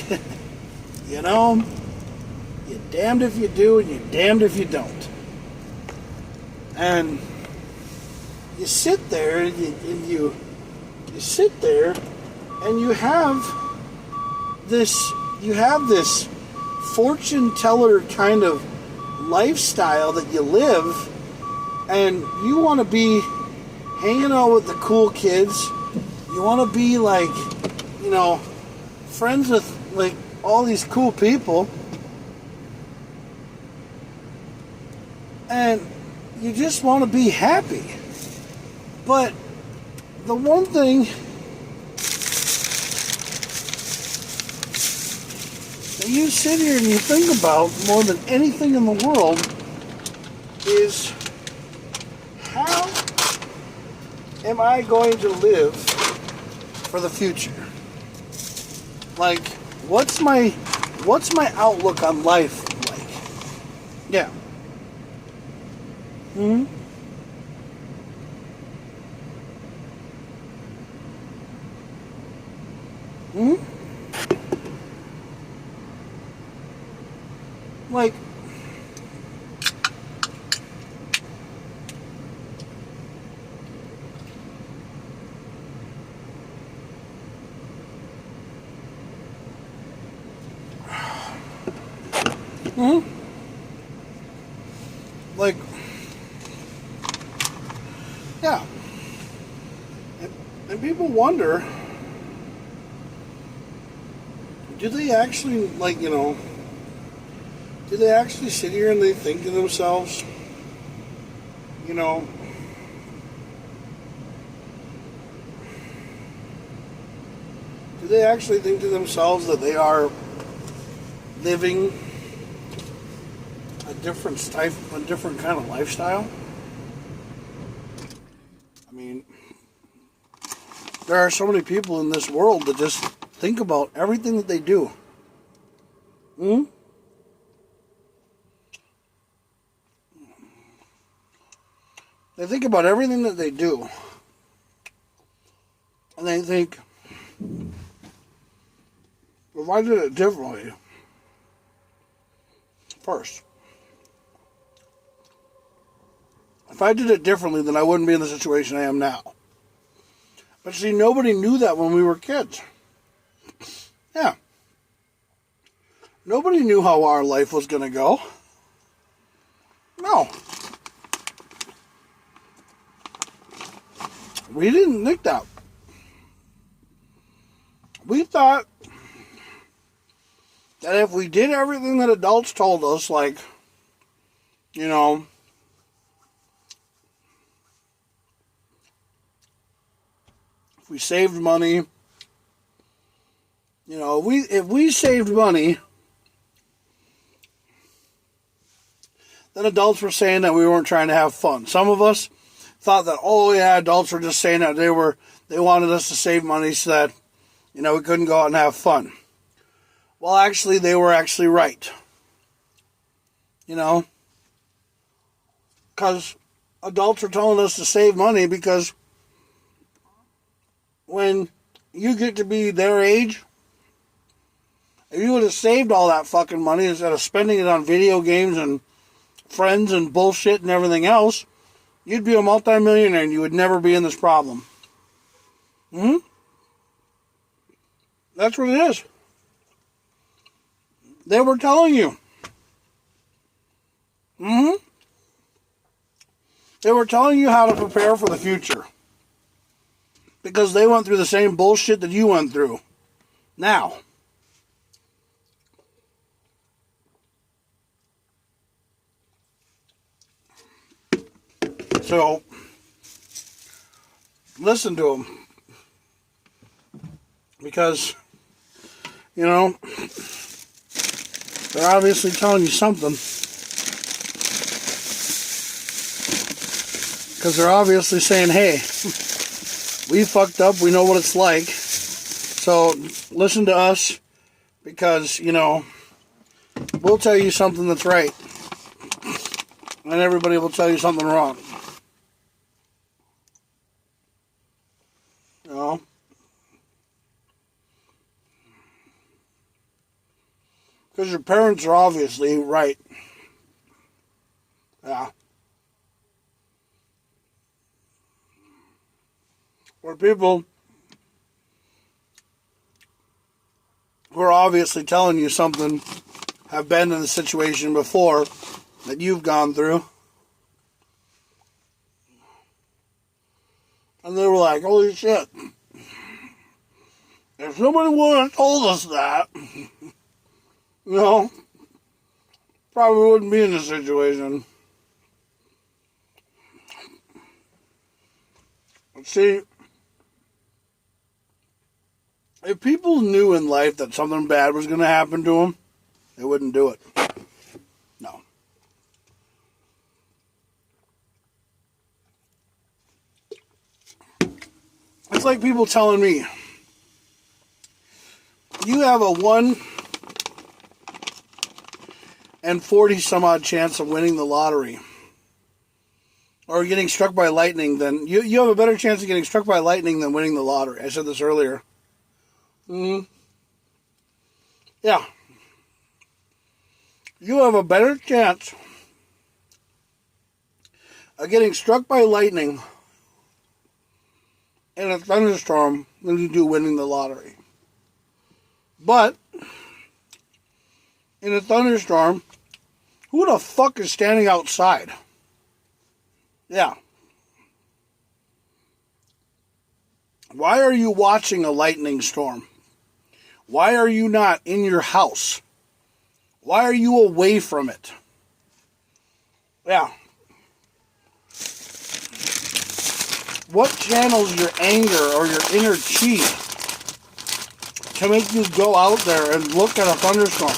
you know, you're damned if you do and you're damned if you don't. And you sit there and you sit there and you have this fortune teller kind of lifestyle that you live, and you want to be hanging out with the cool kids. You want to be, like, you know, friends with, like, all these cool people, and you just want to be happy. But the one thing that you sit here and you think about more than anything in the world is, how am I going to live for the future? Like, what's my outlook on life like? Yeah. Hmm? Hmm? Like, hmm? Like, yeah. And people wonder, do they actually, like, you know, do they actually sit here and they think to themselves, you know, do they actually think to themselves that they are living a different kind of lifestyle? I mean, there are so many people in this world that just think about everything that they do. Hmm? They think about everything that they do. And they think, if I did it differently, first, if I did it differently, then I wouldn't be in the situation I am now. But see, nobody knew that when we were kids. Yeah. Nobody knew how our life was going to go. No. We didn't think that. We thought that if we did everything that adults told us, like, you know, if we saved money, you know, if we saved money, then adults were saying that we weren't trying to have fun. Some of us thought that, oh yeah, adults were just saying that they wanted us to save money so that, you know, we couldn't go out and have fun. Well, actually, they were actually right. You know? Because adults are telling us to save money because when you get to be their age, if you would have saved all that fucking money instead of spending it on video games and friends and bullshit and everything else, you'd be a multimillionaire and you would never be in this problem. That's what it is. They were telling you. They were telling you how to prepare for the future. Because they went through the same bullshit that you went through. Now. So, listen to them. Because, you know, they're obviously telling you something. Because they're obviously saying, hey, we fucked up, we know what it's like. So, listen to us. Because, you know, we'll tell you something that's right. And everybody will tell you something wrong. You know? Because your parents are obviously right. Yeah. Or people who are obviously telling you something have been in the situation before that you've gone through. And they were like, holy shit. If somebody would have told us that, you know, probably wouldn't be in this situation. See, if people knew in life that something bad was going to happen to them, they wouldn't do it. No. It's like people telling me, you have a 1 in 40 some odd chance of winning the lottery. Or getting struck by lightning, then you have a better chance of getting struck by lightning than winning the lottery. I said this earlier. Yeah. You have a better chance of getting struck by lightning in a thunderstorm than you do winning the lottery. But in a thunderstorm, who the fuck is standing outside? Yeah. Why are you watching a lightning storm? Why are you not in your house? Why are you away from it? Yeah. What channels your anger or your inner chi to make you go out there and look at a thunderstorm?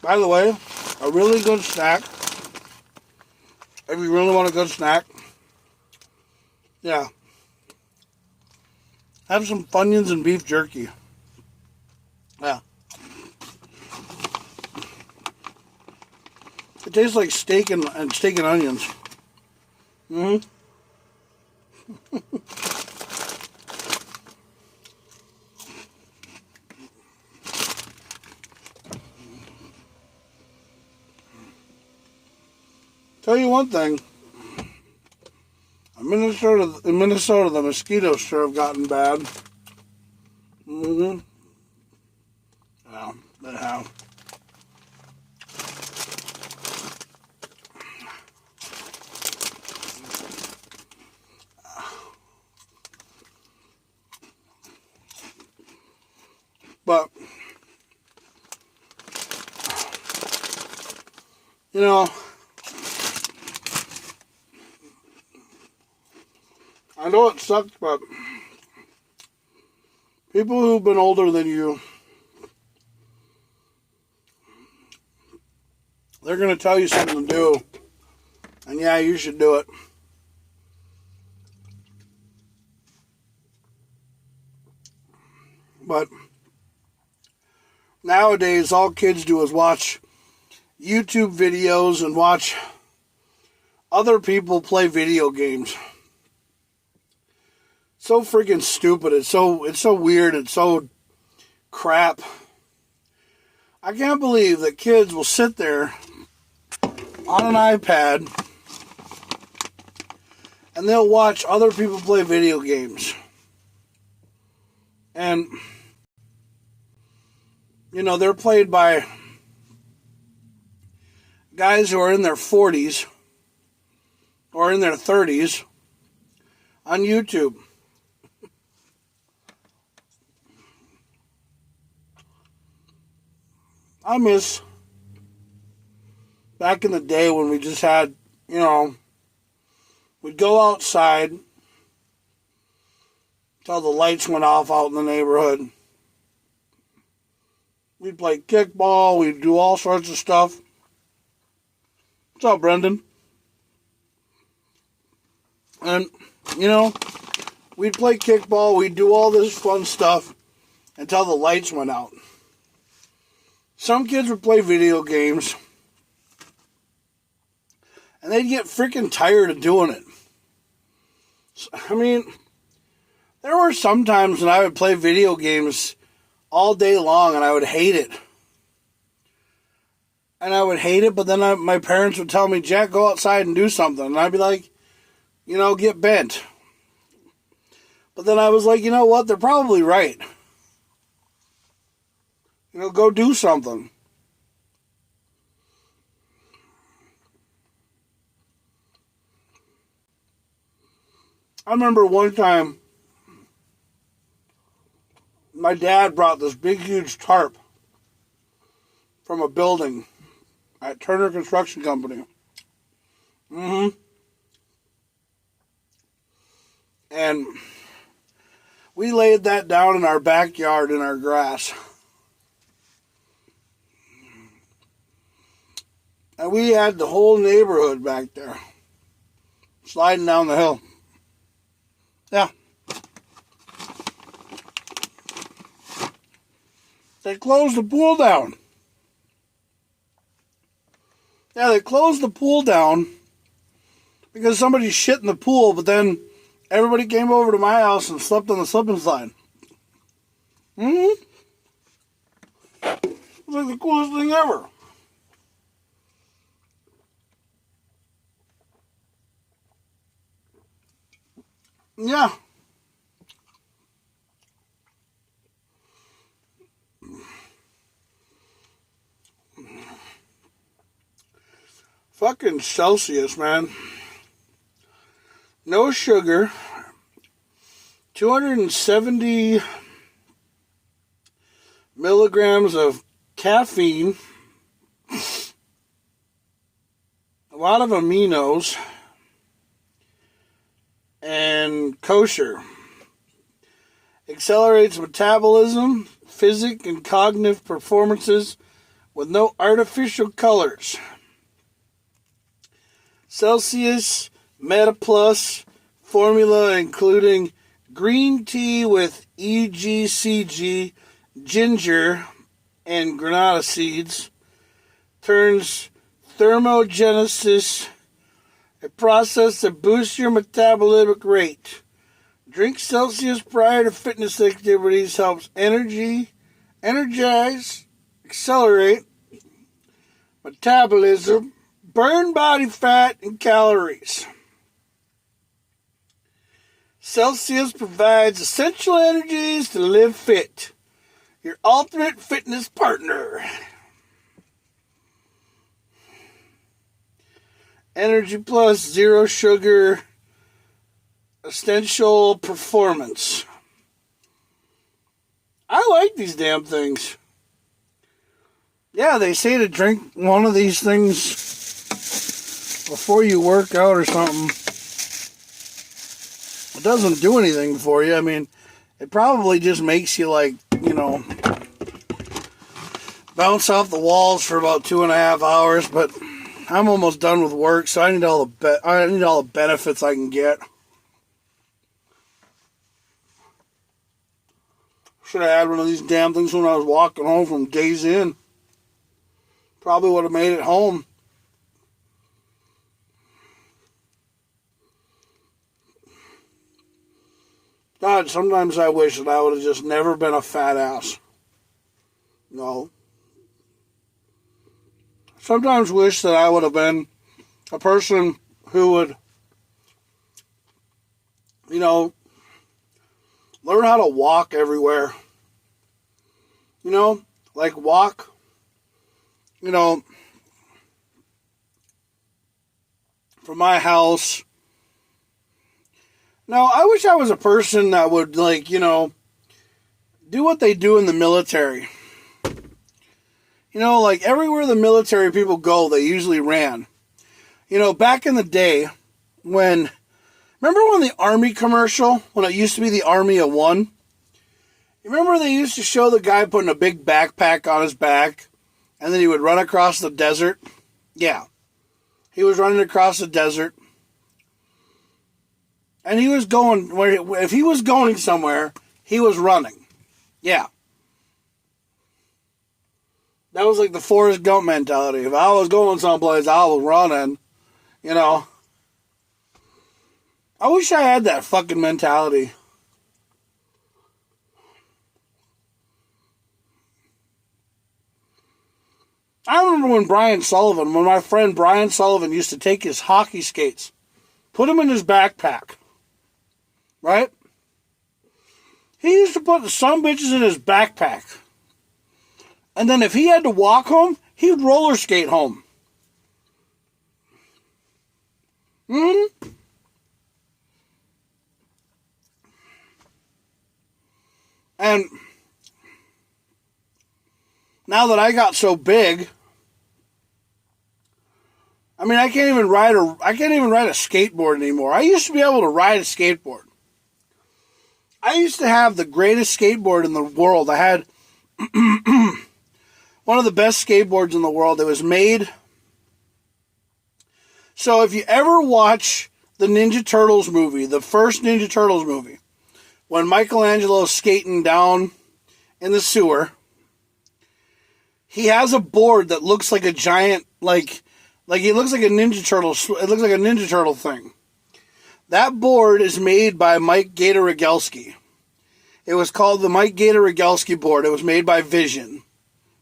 By the way, a really good snack, if you really want a good snack, yeah, Have some Funyuns and beef jerky. Yeah. It tastes like steak and onions. Mm-hmm. Tell you one thing. In Minnesota, the mosquitoes sure have gotten bad. Mm-hmm. Yeah, they have. But, you know, I know it sucks, but people who've been older than you, they're going to tell you something to do. And yeah, you should do it. But nowadays, all kids do is watch YouTube videos and watch other people play video games. So freaking stupid. It's so weird. It's so crap. I can't believe that kids will sit there on an iPad and they'll watch other people play video games. And, you know, they're played by guys who are in their 40s or in their 30s on YouTube. I miss back in the day when we just had, you know, we'd go outside till the lights went off out in the neighborhood. We'd play kickball. We'd do all sorts of stuff. What's up, Brendan? And, you know, we'd play kickball. We'd do all this fun stuff until the lights went out. Some kids would play video games, and they'd get freaking tired of doing it. I mean, there were some times when I would play video games all day long, and I would hate it. And I would hate it, but then my parents would tell me, Jack, go outside and do something. And I'd be like, you know, get bent. But then I was like, you know what? They're probably right. You know, go do something. I remember one time, my dad brought this big, huge tarp from a building at Turner Construction Company. Mm-hmm. And we laid that down in our backyard in our grass. And we had the whole neighborhood back there sliding down the hill. Yeah. They closed the pool down. Yeah, they closed the pool down because somebody shit in the pool, but then everybody came over to my house and slept on the slip and slide. Mm-hmm. It was like the coolest thing ever. Yeah. Fucking Celsius, man. No sugar. 270 milligrams of caffeine. A lot of aminos. And kosher. Accelerates metabolism, physic, and cognitive performances with no artificial colors. Celsius Meta Plus formula including green tea with EGCG, ginger, and granada seeds turns thermogenesis, a process that boosts your metabolic rate. Drink Celsius prior to fitness activities helps energize, accelerate metabolism, burn body fat and calories. Celsius provides essential energies to live fit. Your ultimate fitness partner. Energy Plus Zero Sugar Essential Performance. I like these damn things. Yeah, they say to drink one of these things before you work out or something. It doesn't do anything for you. I mean, it probably just makes you bounce off the walls for about 2.5 hours, but I'm almost done with work, so I need all the benefits I can get. Should have had one of these damn things when I was walking home from Days Inn. Probably would have made it home. God, sometimes I wish that I would have just never been a fat ass. No. Sometimes wish that I would have been a person who would, learn how to walk everywhere. Like walk, from my house. Now, I wish I was a person that would, do what they do in the military. Like everywhere the military people go, they usually ran. Back in the day remember when the Army commercial, when it used to be the Army of One? You remember they used to show the guy putting a big backpack on his back, and then he would run across the desert? Yeah. He was running across the desert. And he was going, if he was going somewhere, he was running. Yeah. That was like the Forrest Gump mentality. If I was going someplace, I was running. I wish I had that fucking mentality. I remember when my friend Brian Sullivan used to take his hockey skates, put them in his backpack. Right? He used to put the sumbitches in his backpack. And then if he had to walk home, he would roller skate home. And now that I got so big, I can't even ride a skateboard anymore. I used to be able to ride a skateboard. I used to have the greatest skateboard in the world. I had one of the best skateboards in the world. It was made. So if you ever watch the Ninja Turtles movie, the first Ninja Turtles movie, when Michelangelo's skating down in the sewer, he has a board that looks like a giant, like it looks like a Ninja Turtle. It looks like a Ninja Turtle thing. That board is made by Mike Gator Rogelski. It was called the Mike Gator Rogelski board. It was made by Vision.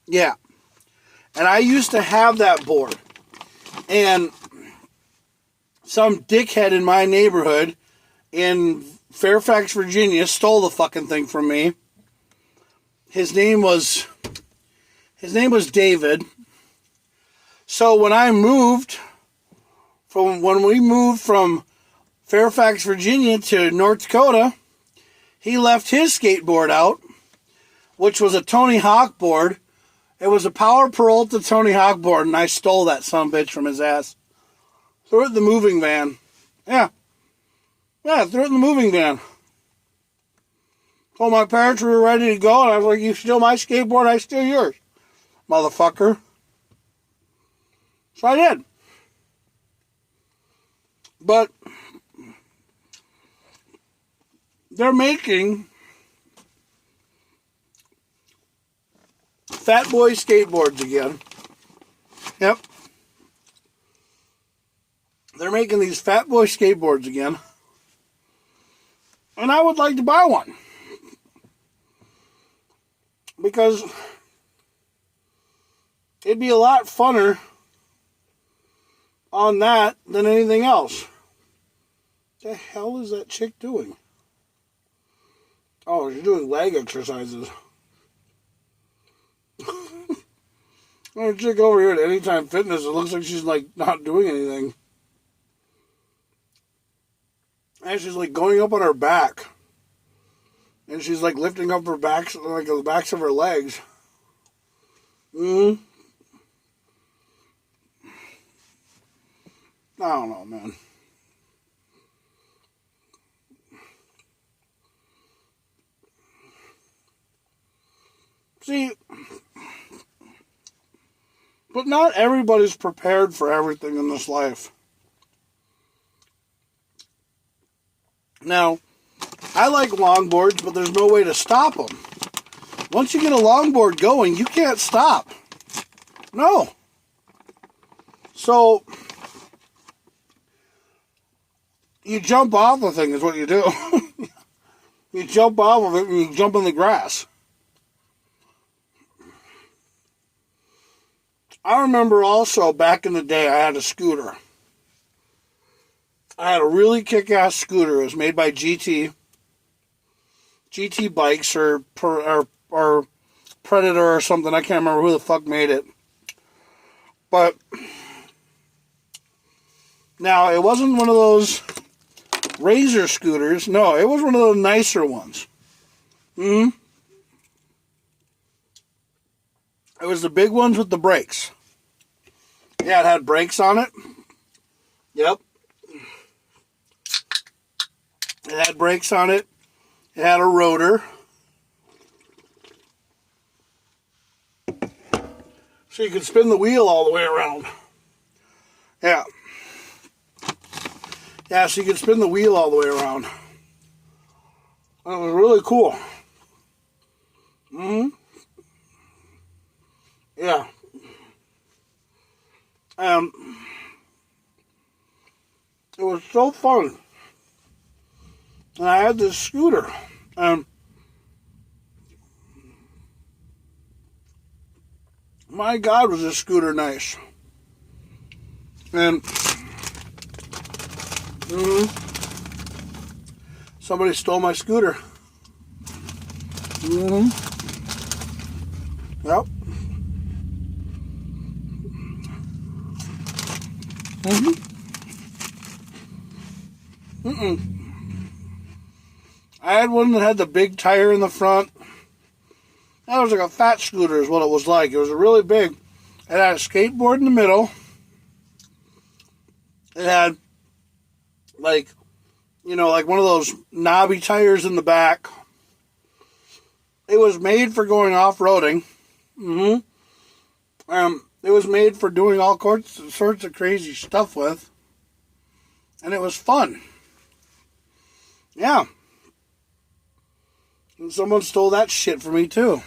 Yeah. And I used to have that board. And some dickhead in my neighborhood in Fairfax, Virginia stole the fucking thing from me. His name was David. So when we moved from Fairfax, Virginia to North Dakota, he left his skateboard out, which was a Tony Hawk board. It was a Power Peralta Tony Hawk board, and I stole that sumbitch from his ass. Threw it in the moving van. Yeah, threw it in the moving van. Told my parents we were ready to go, and I was like, you steal my skateboard, I steal yours, motherfucker. So I did. But they're making fat boy skateboards again. Yep. They're making these fat boy skateboards again. And I would like to buy one. Because it'd be a lot funner on that than anything else. What the hell is that chick doing? Oh, she's doing leg exercises. There's a chick over here at Anytime Fitness. It looks like she's like not doing anything. And she's like going up on her back. And she's like lifting up her back, like the backs of her legs. I don't know, man. See, but not everybody's prepared for everything in this life. Now, I like longboards, but there's no way to stop them. Once you get a longboard going, you can't stop. No. So, you jump off the thing is what you do. You jump off of it and you jump in the grass. I remember also back in the day I had a scooter. I had a really kick-ass scooter. It was made by GT Bikes or Predator or something. I can't remember who the fuck made it. But now it wasn't one of those Razor scooters. No, it was one of those nicer ones. It was the big ones with the brakes. Yeah, it had brakes on it. Yep. It had brakes on it. It had a rotor. So you could spin the wheel all the way around. Yeah. Yeah, so you could spin the wheel all the way around. It was really cool. Yeah. It was so fun. And I had this scooter. My God, was this scooter nice. And somebody stole my scooter. Yep. I had one that had the big tire in the front. That was like a fat scooter is what it was like. It was really big. It had a skateboard in the middle. It had like, like one of those knobby tires in the back. It was made for going off-roading. It was made for doing all sorts of crazy stuff with. And it was fun. Yeah. And someone stole that shit from me, too.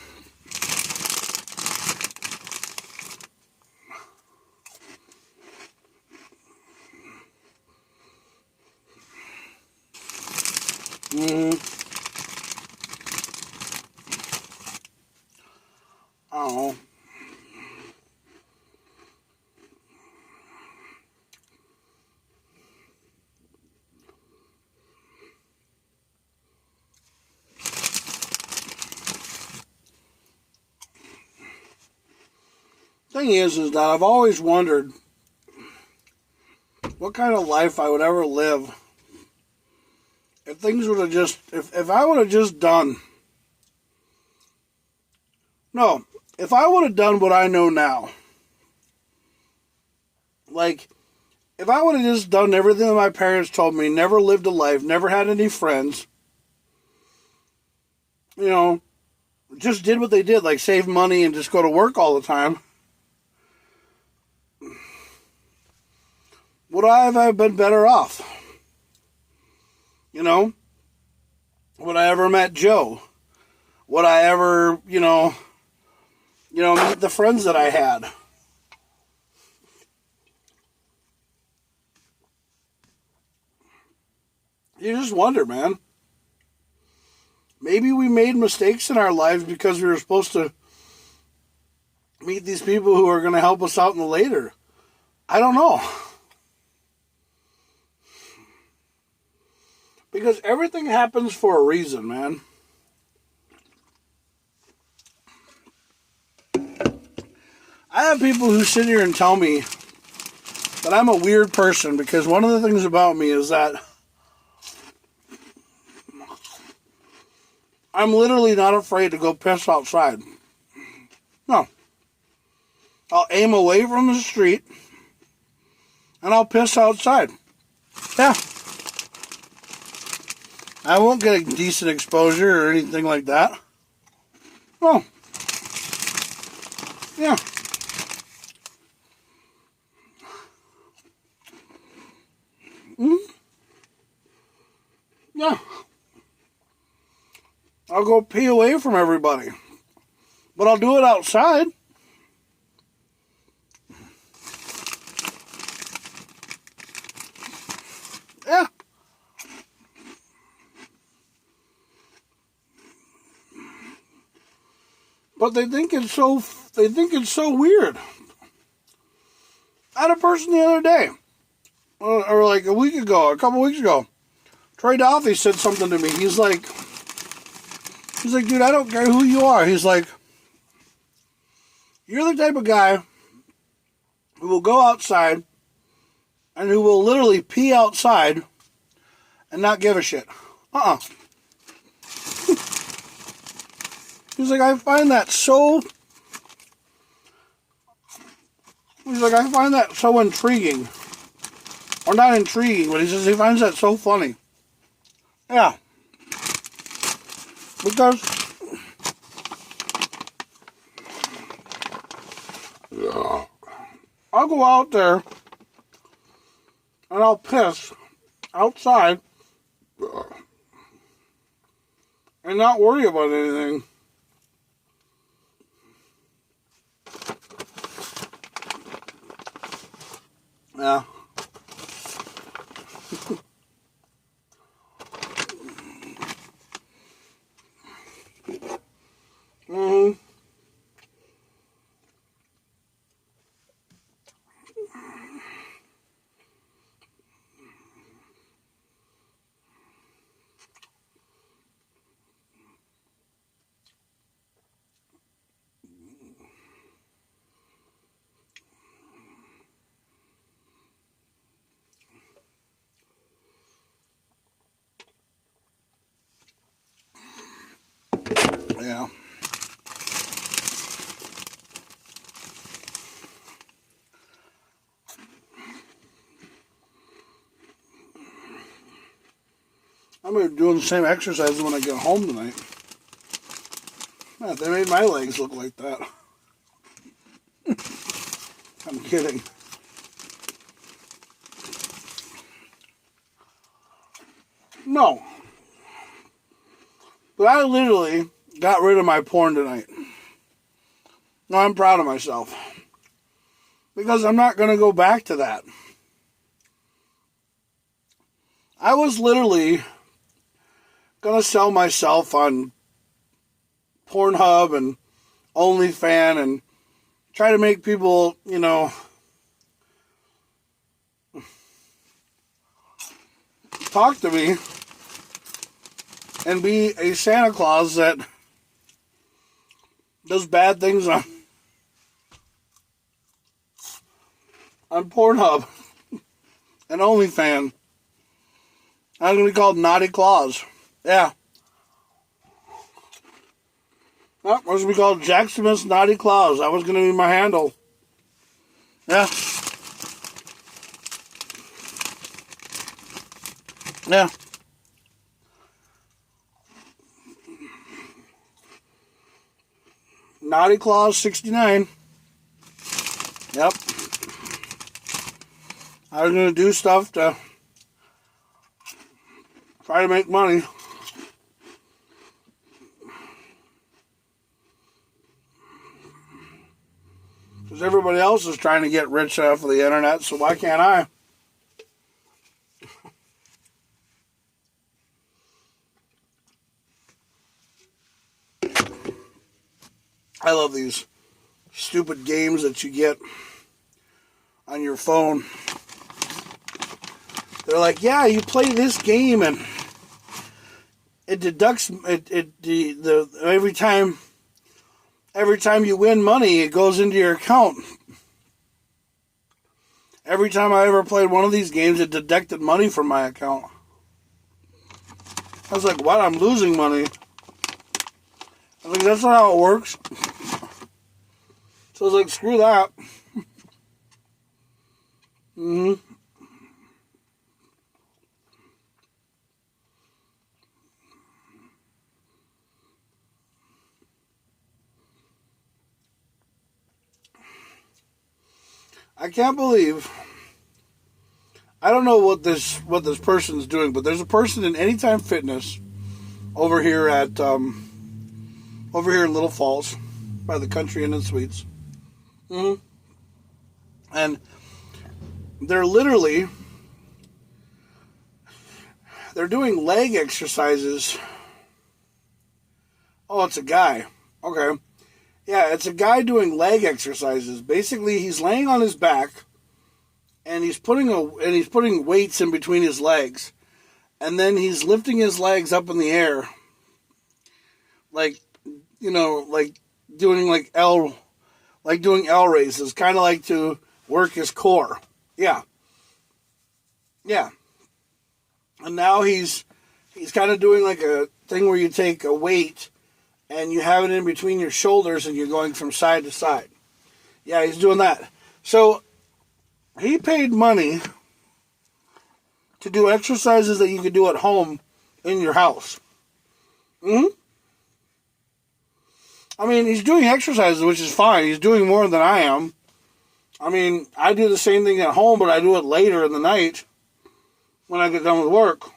I don't know. Thing is that I've always wondered what kind of life I would ever live if things would have just, if I would have just done, no, if I would have done what I know now, like, if I would have just done everything that my parents told me, never lived a life, never had any friends, just did what they did, like save money and just go to work all the time, would I have been better off? Would I ever met Joe? Would I ever, meet the friends that I had? You just wonder, man. Maybe we made mistakes in our lives because we were supposed to meet these people who are going to help us out in the later. I don't know. Because everything happens for a reason, man. I have people who sit here and tell me that I'm a weird person because one of the things about me is that I'm literally not afraid to go piss outside. No. I'll aim away from the street and I'll piss outside. Yeah. I won't get a decent exposure or anything like that. No. Yeah. Yeah. I'll go pee away from everybody. But I'll do it outside. Yeah. But they think it's so weird. I had a person the other day, or like a couple weeks ago, Troy Dolphy said something to me. He's like, dude, I don't care who you are. He's like, you're the type of guy who will go outside and who will literally pee outside and not give a shit. He's like, I find that so intriguing. Or not intriguing, but he finds that so funny. Yeah. Because I'll go out there and I'll piss outside and not worry about anything. Yeah. Mm-hmm. Yeah. I'm going to be doing the same exercises when I get home tonight. Man, they made my legs look like that. I'm kidding. No. But I literally got rid of my porn tonight. No, I'm proud of myself. Because I'm not going to go back to that. I was literally going to sell myself on Pornhub and OnlyFans and try to make people, talk to me and be a Santa Claus that does bad things on Pornhub and OnlyFans. I was going to be called Naughty Claus. Yeah. No, I was going to be called Jack Smith's Naughty Claus. That was going to be my handle. Yeah. Yeah. Naughty Claus 69. Yep. I was going to do stuff to try to make money. Because everybody else is trying to get rich off of the internet, so why can't I? I love these stupid games that you get on your phone. They're like, yeah, you play this game and it deducts every time you win money, it goes into your account. Every time I ever played one of these games, it deducted money from my account. I was like, what? I'm losing money. I was like, that's not how it works. So I was like, screw that. I can't believe. I don't know what this person's doing, but there's a person in Anytime Fitness over here in Little Falls by the Country Inn and Suites. And they're doing leg exercises. Oh, it's a guy. Okay. Yeah, it's a guy doing leg exercises. Basically, he's laying on his back and he's putting weights in between his legs. And then he's lifting his legs up in the air. Like doing L raises, kind of like to work his core. Yeah. Yeah. And now he's kind of doing like a thing where you take a weight and you have it in between your shoulders and you're going from side to side. Yeah, he's doing that. So he paid money to do exercises that you could do at home in your house. I mean, he's doing exercises, which is fine. He's doing more than I am. I mean, I do the same thing at home, but I do it later in the night when I get done with work.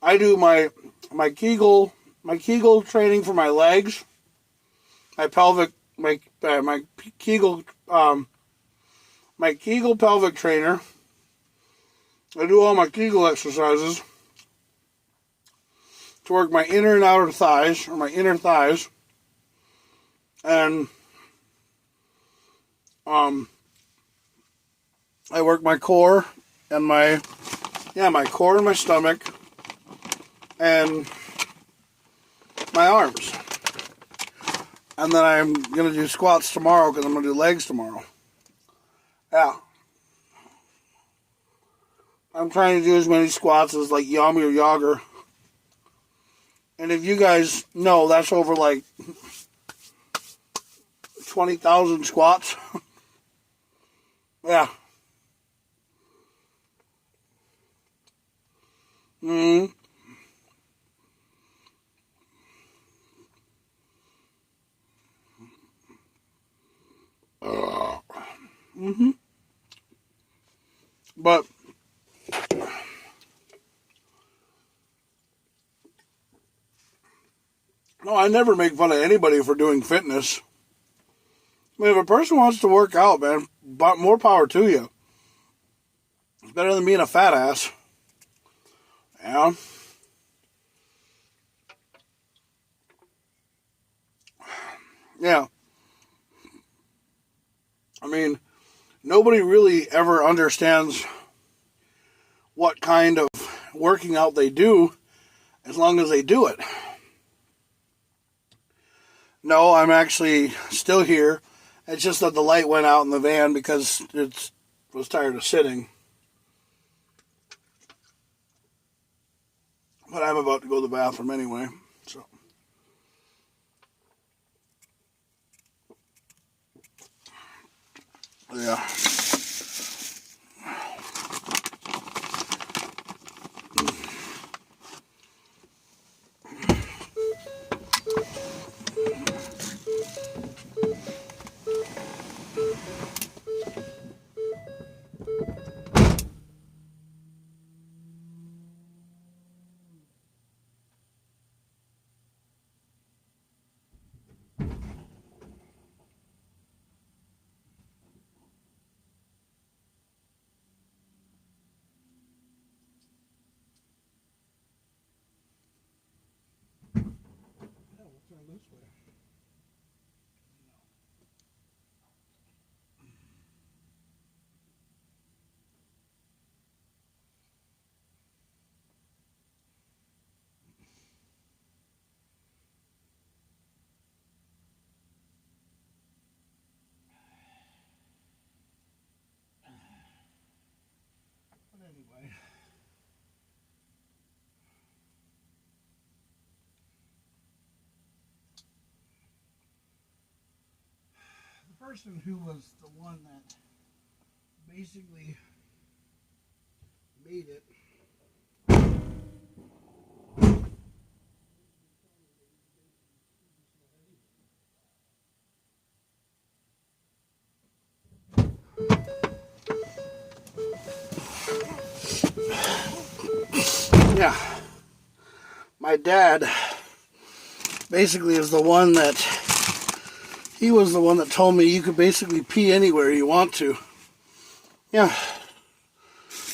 I do my Kegel training for my legs, my Kegel pelvic trainer. I do all my Kegel exercises to work my inner and outer thighs, or my inner thighs, and I work my core and my core and my stomach and my arms. And then I'm going to do squats tomorrow because I'm going to do legs tomorrow. Yeah. I'm trying to do as many squats as like Yami or Yager. And if you guys know, that's over like 20,000 squats. Yeah. But no, I never make fun of anybody for doing fitness. I mean, if a person wants to work out, man, more power to you. It's better than being a fat ass. Yeah. Yeah. I mean, nobody really ever understands what kind of working out they do as long as they do it. No, I'm actually still here. It's just that the light went out in the van because it was tired of sitting. But I'm about to go to the bathroom anyway, so. Yeah. person who was the one that basically made it. Yeah, my dad basically is the one that, he was the one that told me you could basically pee anywhere you want to. Yeah.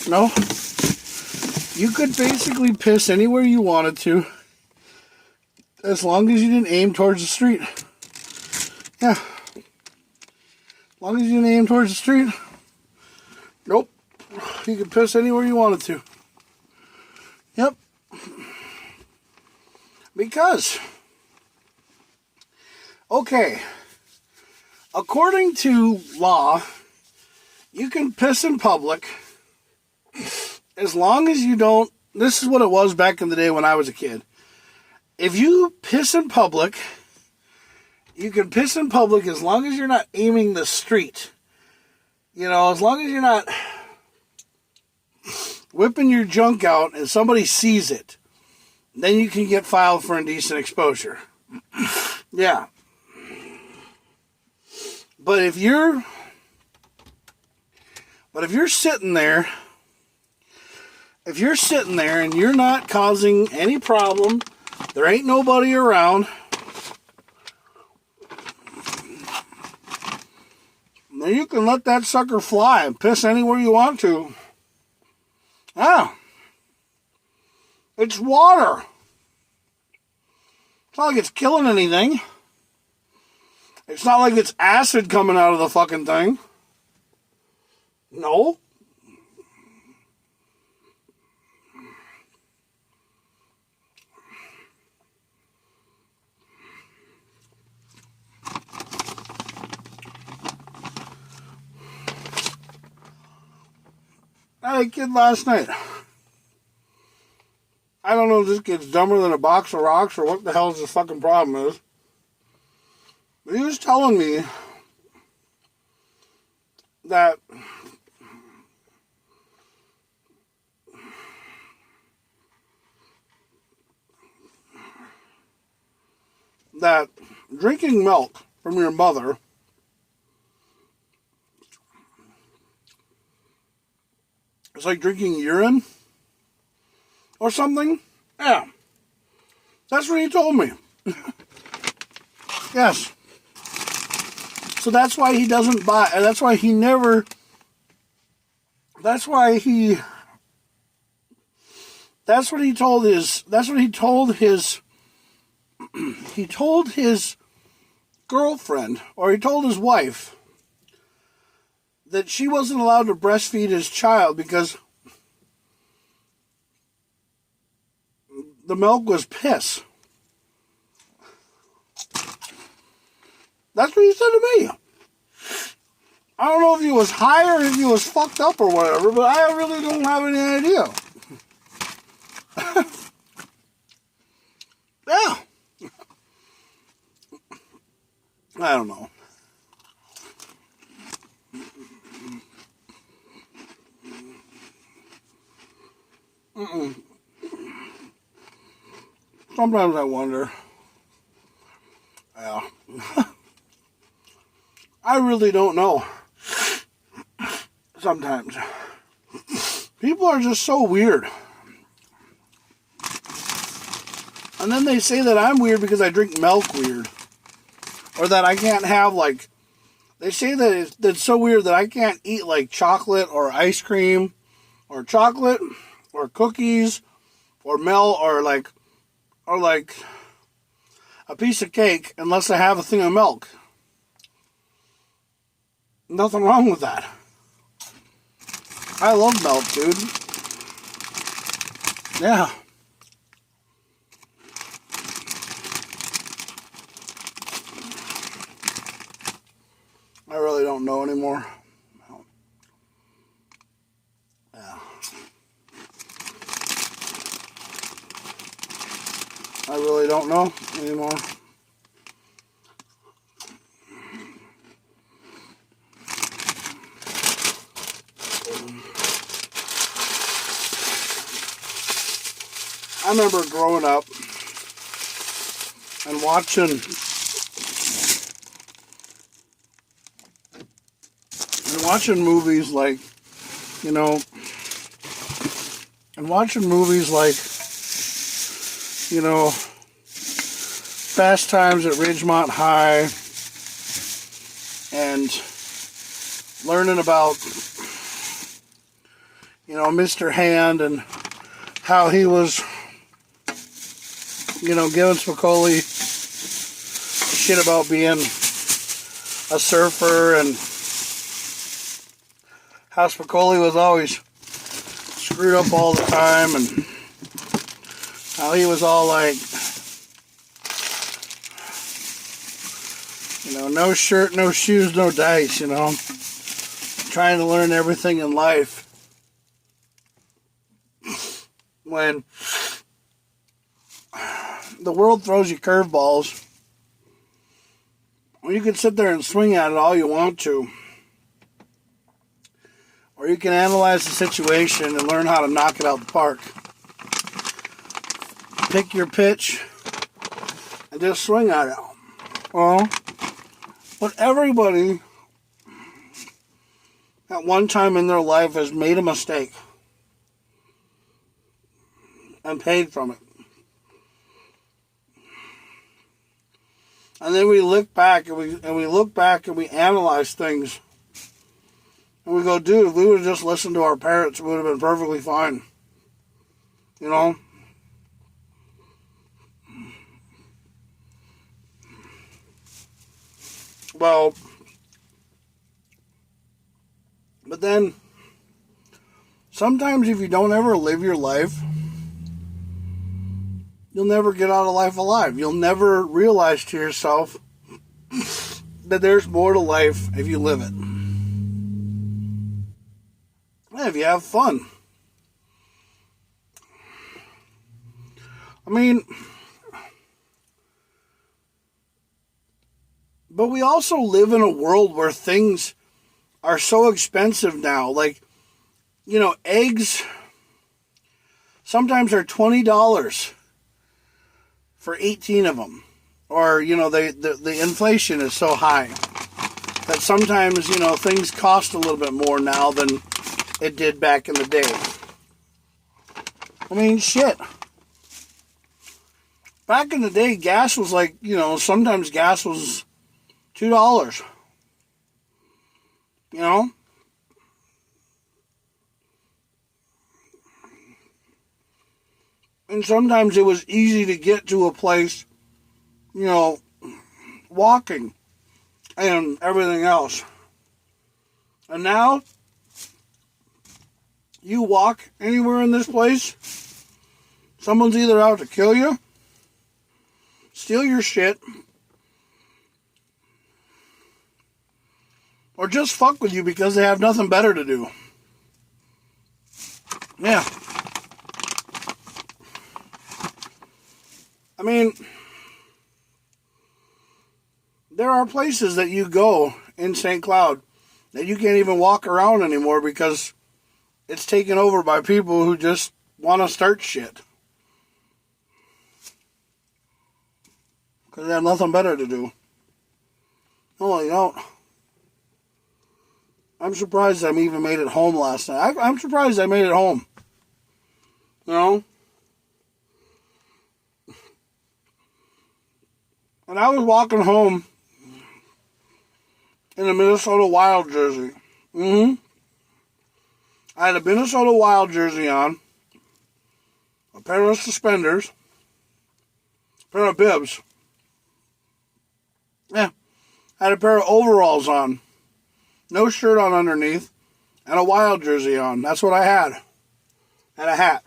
No? You could basically piss anywhere you wanted to, as long as you didn't aim towards the street. Yeah. As long as you didn't aim towards the street, nope. You could piss anywhere you wanted to. Yep. Because, okay, according to law, you can piss in public as long as you don't, this is what it was back in the day when I was a kid. If you piss in public, you can piss in public as long as you're not aiming the street. You know, as long as you're not whipping your junk out and somebody sees it, then you can get filed for indecent exposure. Yeah. But if you're sitting there, and you're not causing any problem, there ain't nobody around, then you can let that sucker fly and piss anywhere you want to. Yeah. It's water. It's not like it's killing anything. It's not like it's acid coming out of the fucking thing. No. I had a kid last night. I don't know if this kid's dumber than a box of rocks or what the hell's the fucking problem is. But he was telling me that drinking milk from your mother is like drinking urine or something. Yeah. That's what he told me. Yes. So that's why he doesn't buy, that's why he never, that's what he told his he told his girlfriend, or he told his wife, that she wasn't allowed to breastfeed his child because the milk was piss. That's what he said to me. I don't know if he was high or if he was fucked up or whatever, but I really don't have any idea. Yeah. I don't know. Sometimes I wonder. Yeah. I really don't know. Sometimes. People are just so weird. And then they say that I'm weird because I drink milk weird. Or that I can't have, like, they say that it's so weird that I can't eat, like, chocolate or ice cream or chocolate or cookies or milk or like a piece of cake unless I have a thing of milk. Nothing wrong with that. I love milk, dude. Yeah. I really don't know anymore. Yeah. I really don't know anymore. remember growing up and watching movies like, Fast Times at Ridgemont High, and learning about, Mr. Hand and how he was, giving Spicoli shit about being a surfer, and how Spicoli was always screwed up all the time, and how he was all like, no shirt, no shoes, no dice, trying to learn everything in life. When the world throws you curveballs, well, you can sit there and swing at it all you want to. Or you can analyze the situation and learn how to knock it out the park. Pick your pitch and just swing at it. Well, but everybody at one time in their life has made a mistake and paid from it. And then we look back and we analyze things. And we go, dude, if we would have just listened to our parents, it would have been perfectly fine. Well, but then, sometimes if you don't ever live your life, you'll never get out of life alive. You'll never realize to yourself that there's more to life if you live it. If you have fun. I mean, but we also live in a world where things are so expensive now. Like, eggs sometimes are $20 for 18 of them. Or, the inflation is so high that sometimes, things cost a little bit more now than it did back in the day. I mean, shit. Back in the day, gas was like, sometimes gas was $2. And sometimes it was easy to get to a place, walking and everything else. And now, you walk anywhere in this place, someone's either out to kill you, steal your shit, or just fuck with you because they have nothing better to do. Yeah. I mean, there are places that you go in St. Cloud that you can't even walk around anymore because it's taken over by people who just want to start shit. Because they have nothing better to do. No, they don't. I'm surprised I even made it home last night. I'm surprised I made it home. And I was walking home in a Minnesota Wild jersey. I had a Minnesota Wild jersey on, a pair of suspenders, a pair of bibs. Yeah, I had a pair of overalls on, no shirt on underneath, and a Wild jersey on. That's what I had. And a hat.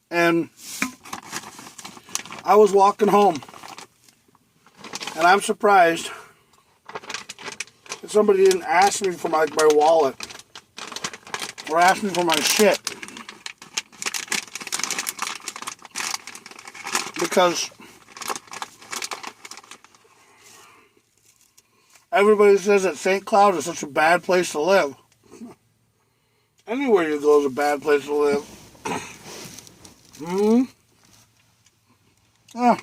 And I was walking home. And I'm surprised that somebody didn't ask me for my wallet. Or ask me for my shit. Because everybody says that St. Cloud is such a bad place to live. Anywhere you go is a bad place to live. Hmm. Yeah.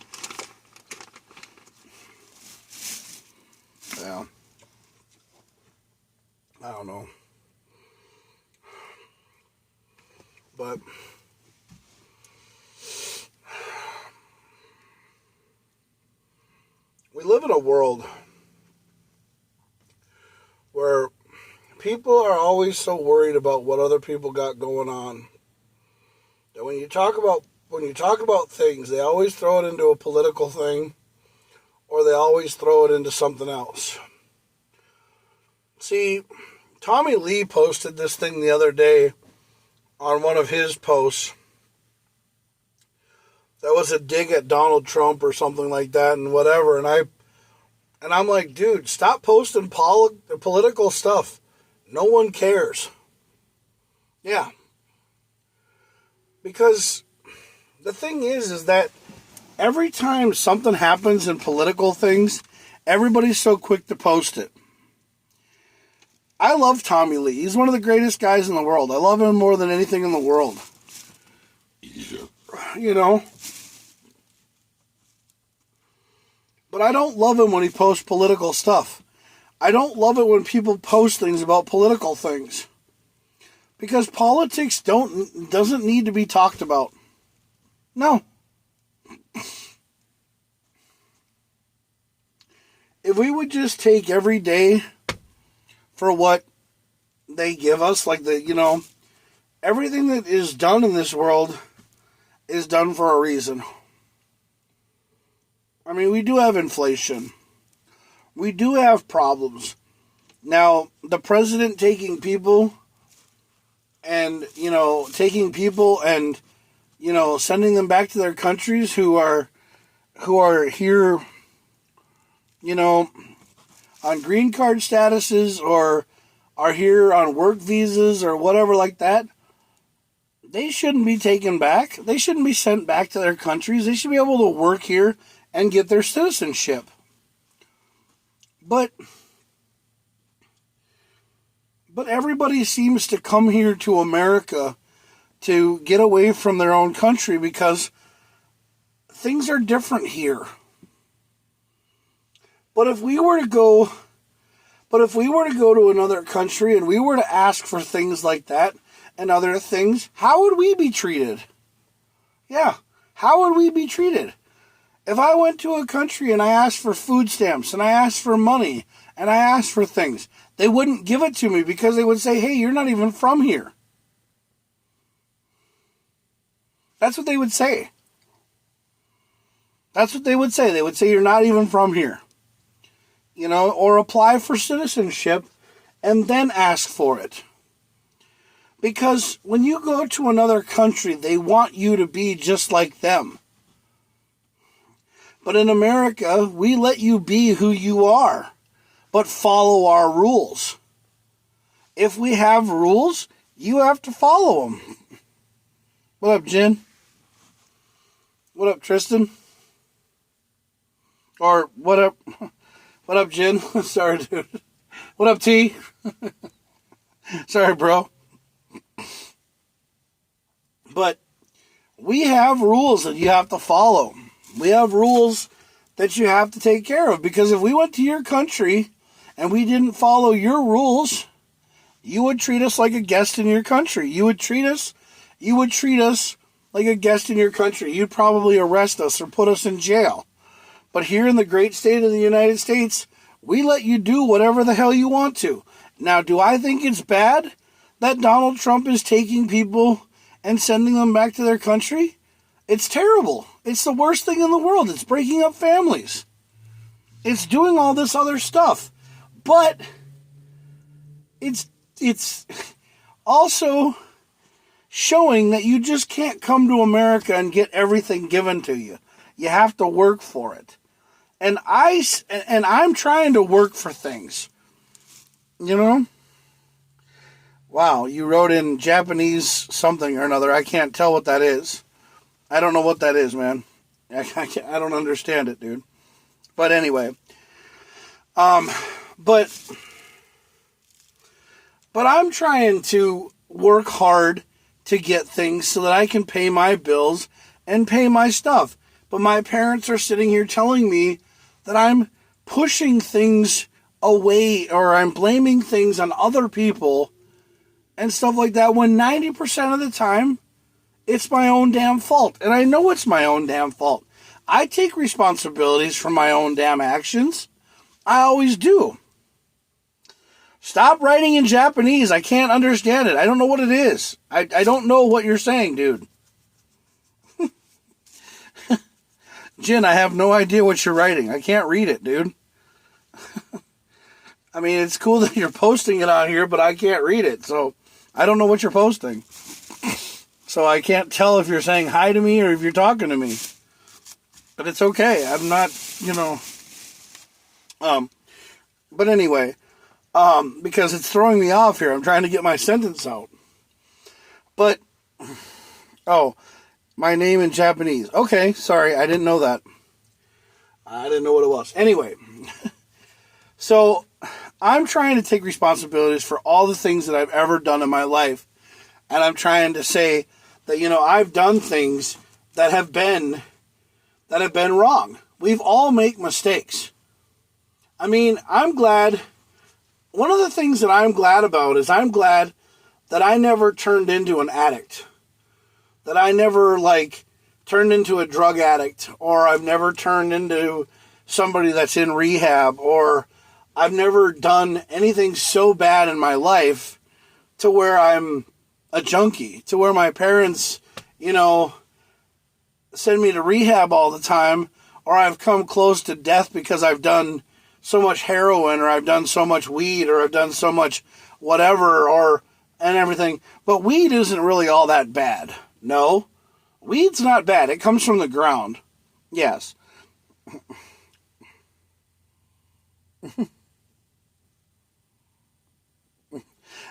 Yeah. I don't know. But we live in a world where people are always so worried about what other people got going on that when you talk about things, they always throw it into a political thing or they always throw it into something else. See, Tommy Lee posted this thing the other day on one of his posts. That was a dig at Donald Trump or something like that and whatever. And I'm like, dude, stop posting political stuff. No one cares. Yeah. Because the thing is that every time something happens in political things, everybody's so quick to post it. I love Tommy Lee. He's one of the greatest guys in the world. I love him more than anything in the world. You know? But I don't love him when he posts political stuff. I don't love it when people post things about political things. Because politics doesn't need to be talked about. No. If we would just take every day for what they give us, like everything that is done in this world is done for a reason. I mean, we do have inflation. We do have problems. Now, the president taking people and sending them back to their countries who are here, on green card statuses or are here on work visas or whatever like that, they shouldn't be taken back. They shouldn't be sent back to their countries. They should be able to work here and get their citizenship. But everybody seems to come here to America to get away from their own country because things are different here. But if we were to go to another country and we were to ask for things like that and other things, how would we be treated? Yeah, how would we be treated? If I went to a country and I asked for food stamps and I asked for money and I asked for things, they wouldn't give it to me because they would say, hey, you're not even from here. That's what they would say. That's what they would say. They would say you're not even from here. Or apply for citizenship and then ask for it. Because when you go to another country, they want you to be just like them. But in America, we let you be who you are, but follow our rules. If we have rules, you have to follow them. What up, Jen? What up, Tristan? Or what up? What up, Jen? Sorry, dude. What up, T? Sorry, bro. But we have rules that you have to follow. We have rules that you have to take care of. Because if we went to your country and we didn't follow your rules, you would treat us like a guest in your country. You would treat us like a guest in your country. You'd probably arrest us or put us in jail. But here in the great state of the United States, we let you do whatever the hell you want to. Now, do I think it's bad that Donald Trump is taking people and sending them back to their country? It's terrible. It's the worst thing in the world. It's breaking up families. It's doing all this other stuff. But it's also showing that you just can't come to America and get everything given to you. You have to work for it. And I'm trying to work for things. Wow, you wrote in Japanese something or another. I can't tell what that is. I don't know what that is, man. I don't understand it, dude. But anyway. But I'm trying to work hard to get things so that I can pay my bills and pay my stuff. But my parents are sitting here telling me that I'm pushing things away or I'm blaming things on other people and stuff like that when 90% of the time it's my own damn fault. And I know it's my own damn fault. I take responsibilities for my own damn actions. I always do. Stop writing in Japanese. I can't understand it. I don't know what it is. I don't know what you're saying, dude. Jin, I have no idea what you're writing. I can't read it, dude. I mean, it's cool that you're posting it on here, but I can't read it. So I don't know what you're posting. So I can't tell if you're saying hi to me or if you're talking to me. But it's okay. I'm not, But anyway, because it's throwing me off here. I'm trying to get my sentence out. But, my name in Japanese. Okay, sorry, I didn't know that. I didn't know what it was. Anyway, so I'm trying to take responsibilities for all the things that I've ever done in my life. And I'm trying to say that, I've done things that have been wrong. We've all made mistakes. I mean, I'm glad. One of the things that I'm glad about is I'm glad that I never turned into an addict. That I never, turned into a drug addict. Or I've never turned into somebody that's in rehab. Or I've never done anything so bad in my life to where I'm a junkie. To where my parents, send me to rehab all the time. Or I've come close to death because I've done so much heroin, or I've done so much weed, or I've done so much whatever, and everything. But weed isn't really all that bad. No. Weed's not bad. It comes from the ground. Yes.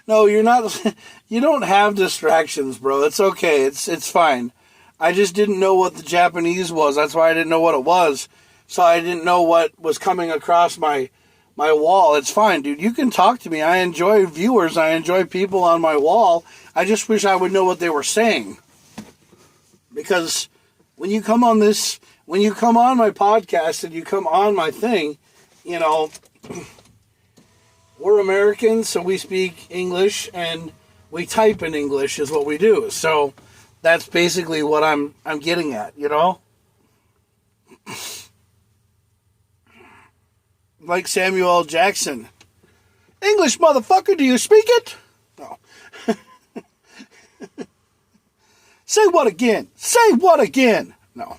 No, you're not. You don't have distractions, bro. It's okay. It's fine. I just didn't know what the Japanese was. That's why I didn't know what it was. So I didn't know what was coming across my wall. It's fine, dude. You can talk to me. I enjoy viewers. I enjoy people on my wall. I just wish I would know what they were saying. Because when you come on my podcast and you come on my thing, we're Americans, so we speak English and we type in English is what we do. So that's basically what I'm getting at, Like Samuel L. Jackson. English, motherfucker, do you speak it? No. Say what again? Say what again? No.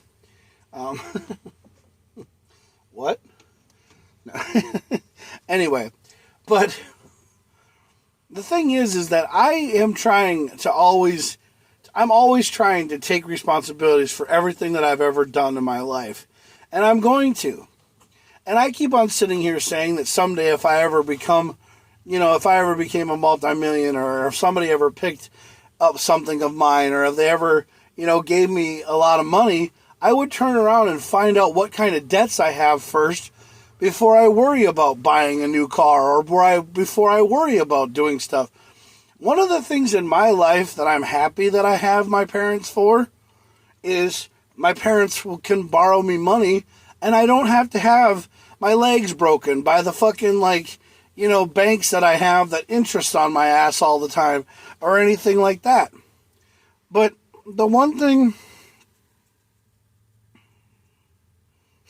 What? No. Anyway, but the thing is that I'm always trying to take responsibilities for everything that I've ever done in my life. And I'm going to. And I keep on sitting here saying that someday if I ever became a multimillionaire, or if somebody ever picked up something of mine, or if they ever, gave me a lot of money, I would turn around and find out what kind of debts I have first before I worry about buying a new car, or before I worry about doing stuff. One of the things in my life that I'm happy that I have my parents for is my parents can borrow me money, and I don't have to have my legs broken by the fucking, banks that I have that interest on my ass all the time, or anything like that. But the one thing...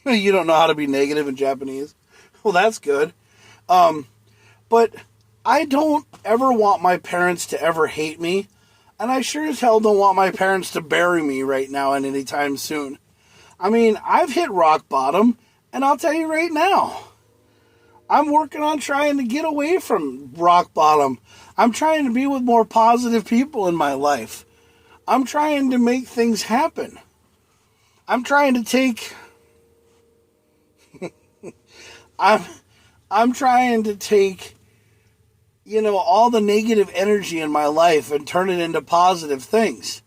You don't know how to be negative in Japanese? Well, that's good. But I don't ever want my parents to ever hate me, and I sure as hell don't want my parents to bury me right now and anytime soon. I mean, I've hit rock bottom, and I'll tell you right now, I'm working on trying to get away from rock bottom. I'm trying to be with more positive people in my life. I'm trying to make things happen. I'm trying to take... I'm trying to take, all the negative energy in my life and turn it into positive things.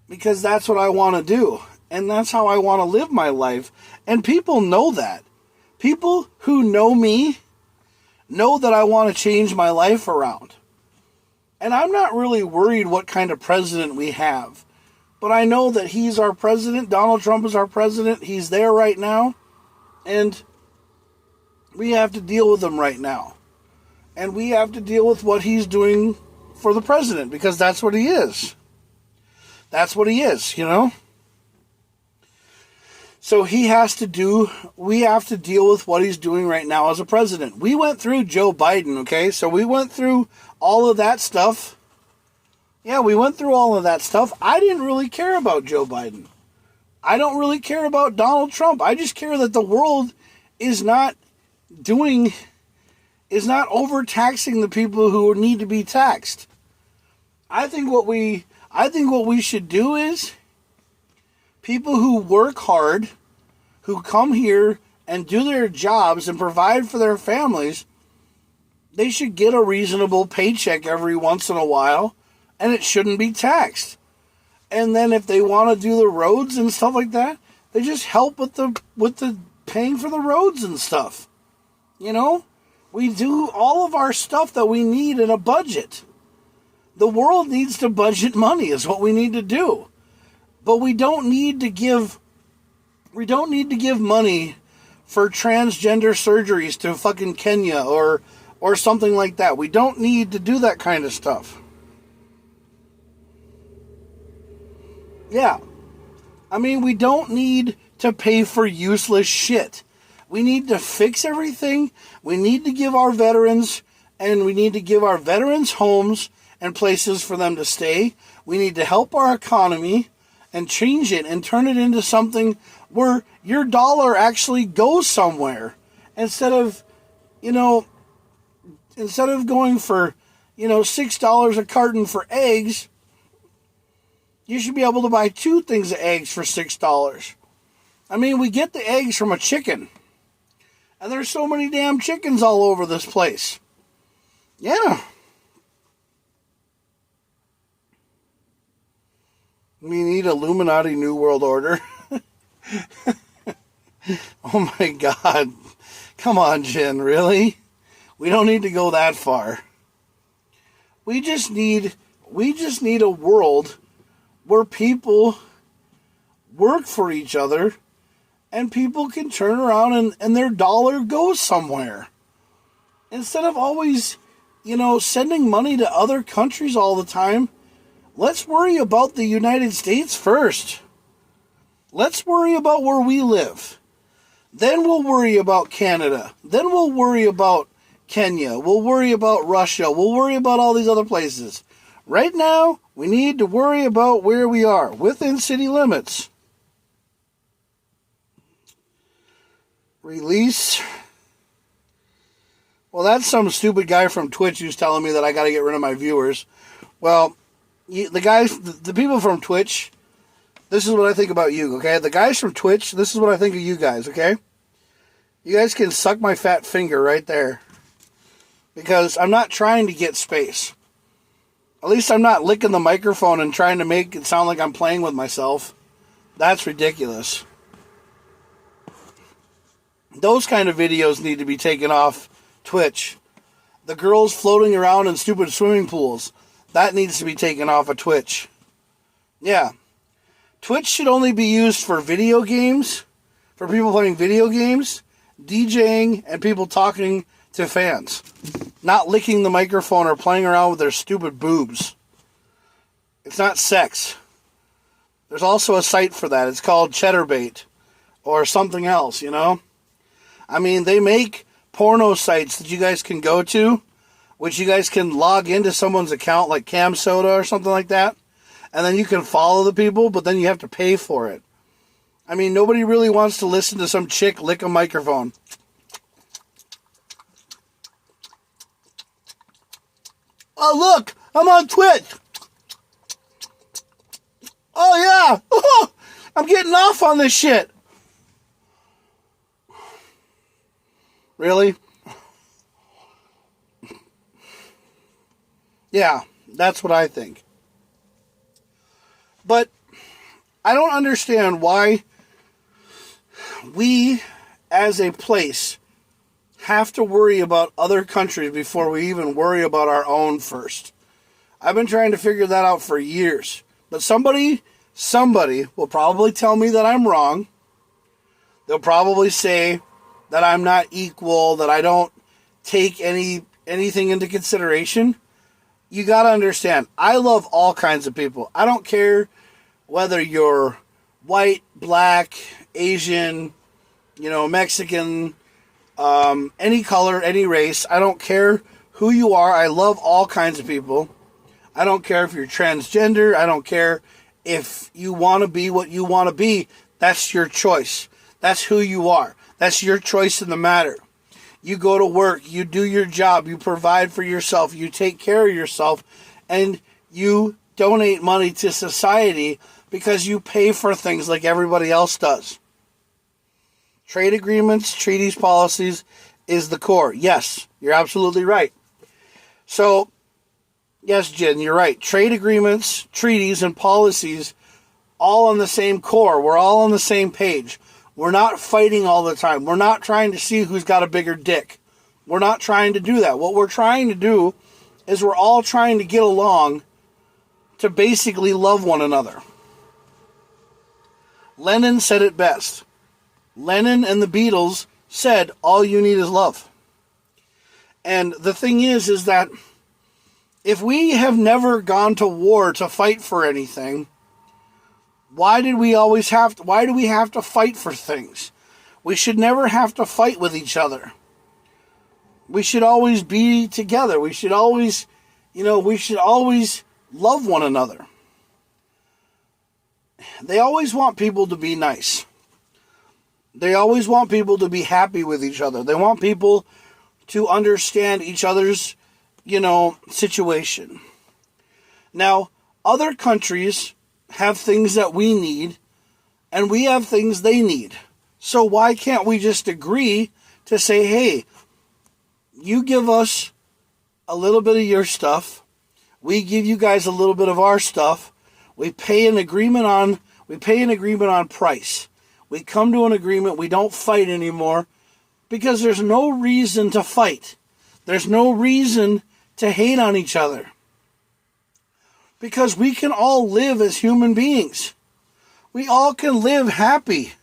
Because that's what I want to do. And that's how I want to live my life. And people know that. People who know me know that I want to change my life around. And I'm not really worried what kind of president we have. But I know that he's our president. Donald Trump is our president. He's there right now. And we have to deal with him right now. And we have to deal with what he's doing for the president, because that's what he is. That's what he is, you know? So we have to deal with what he's doing right now as a president. We went through Joe Biden, okay? So we went through all of that stuff. Yeah, we went through all of that stuff. I didn't really care about Joe Biden. I don't really care about Donald Trump. I just care that the world is not overtaxing the people who need to be taxed. I think what we should do is people who work hard, who come here and do their jobs and provide for their families, they should get a reasonable paycheck every once in a while, and it shouldn't be taxed. And then if they want to do the roads and stuff like that, they just help with the paying for the roads and stuff. You know? We do all of our stuff that we need in a budget. The world needs to budget money is what we need to do. But we don't need to give money for transgender surgeries to fucking Kenya or something like that. We don't need to do that kind of stuff. Yeah. I mean, we don't need to pay for useless shit. We need to fix everything. We need to give our veterans, and we need to give our veterans homes and places for them to stay. We need to help our economy and change it and turn it into something where your dollar actually goes somewhere. Instead of going for, $6 a carton for eggs, you should be able to buy 2 things of eggs for $6. I mean, we get the eggs from a chicken. And there's so many damn chickens all over this place. Yeah. We need Illuminati New World Order. Oh my God. Come on, Jen, really? We don't need to go that far. We just need a world where people work for each other and people can turn around and their dollar goes somewhere. Instead of always, sending money to other countries all the time, let's worry about the United States first. Let's worry about where we live. Then we'll worry about Canada. Then we'll worry about Kenya. We'll worry about Russia. We'll worry about all these other places. Right now, we need to worry about where we are, within city limits. Release. Well, that's some stupid guy from Twitch who's telling me that I got to get rid of my viewers. Well, the people from Twitch, this is what I think about you, okay? The guys from Twitch, this is what I think of you guys, okay? You guys can suck my fat finger right there. Because I'm not trying to get space. At least I'm not licking the microphone and trying to make it sound like I'm playing with myself. That's ridiculous. Those kind of videos need to be taken off Twitch. The girls floating around in stupid swimming pools, that needs to be taken off of Twitch. Yeah. Twitch should only be used for video games, for people playing video games, DJing, and people talking to fans. Not licking the microphone or playing around with their stupid boobs. It's not sex. There's also a site for that. It's called Cheddarbait or something else, I mean, they make porno sites that you guys can go to, which you guys can log into someone's account like Cam Soda or something like that, and then you can follow the people, but then you have to pay for it. I mean, nobody really wants to listen to some chick lick a microphone. Oh, look! I'm on Twitch! Oh, yeah! Oh, I'm getting off on this shit! Really? Yeah, that's what I think. But I don't understand why we, as a place, have to worry about other countries before we even worry about our own first. I've been trying to figure that out for years. But somebody will probably tell me that I'm wrong. They'll probably say that I'm not equal, that I don't take anything into consideration. You got to understand, I love all kinds of people. I don't care whether you're white, black, Asian, Mexican, any color, any race. I don't care who you are. I love all kinds of people. I don't care if you're transgender. I don't care if you want to be what you want to be. That's your choice. That's who you are. That's your choice in the matter. You go to work, you do your job, you provide for yourself, you take care of yourself, and you donate money to society because you pay for things like everybody else does. Trade agreements, treaties, policies is the core. Yes, you're absolutely right. So, yes, Jen, you're right. Trade agreements, treaties, and policies all on the same core. We're all on the same page. We're not fighting all the time. We're not trying to see who's got a bigger dick. We're not trying to do that. What we're trying to do is we're all trying to get along to basically love one another. Lennon said it best. Lennon and the Beatles said, all you need is love. And the thing is that if we have never gone to war to fight for anything, why do we have to fight for things? We should never have to fight with each other. We should always be together. We should always love one another. They always want people to be nice. They always want people to be happy with each other. They want people to understand each other's, situation. Now, other countries have things that we need, and we have things they need. So why can't we just agree to say, hey, you give us a little bit of your stuff, we give you guys a little bit of our stuff, we pay an agreement on price. We come to an agreement, we don't fight anymore, because there's no reason to fight. There's no reason to hate on each other. Because we can all live as human beings. We all can live happy.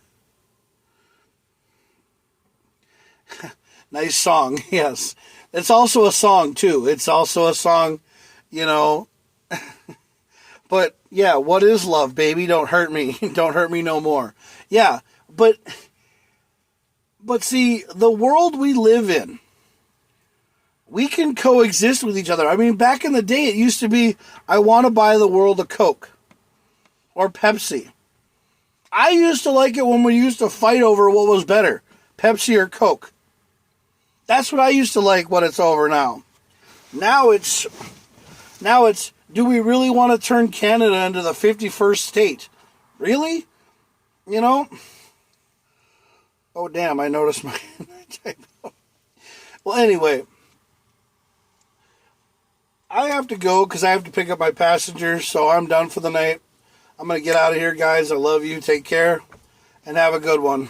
Nice song, yes. It's also a song, too. It's also a song, But, yeah, what is love, baby? Don't hurt me. Don't hurt me no more. Yeah, but see, the world we live in, we can coexist with each other. I mean, back in the day, it used to be, I want to buy the world a Coke or Pepsi. I used to like it when we used to fight over what was better, Pepsi or Coke. That's what I used to like when it's over now. Now it's, do we really want to turn Canada into the 51st state? Really? Oh, damn, I noticed my typo. Well, anyway, I have to go because I have to pick up my passengers, so I'm done for the night. I'm going to get out of here, guys. I love you. Take care, and have a good one.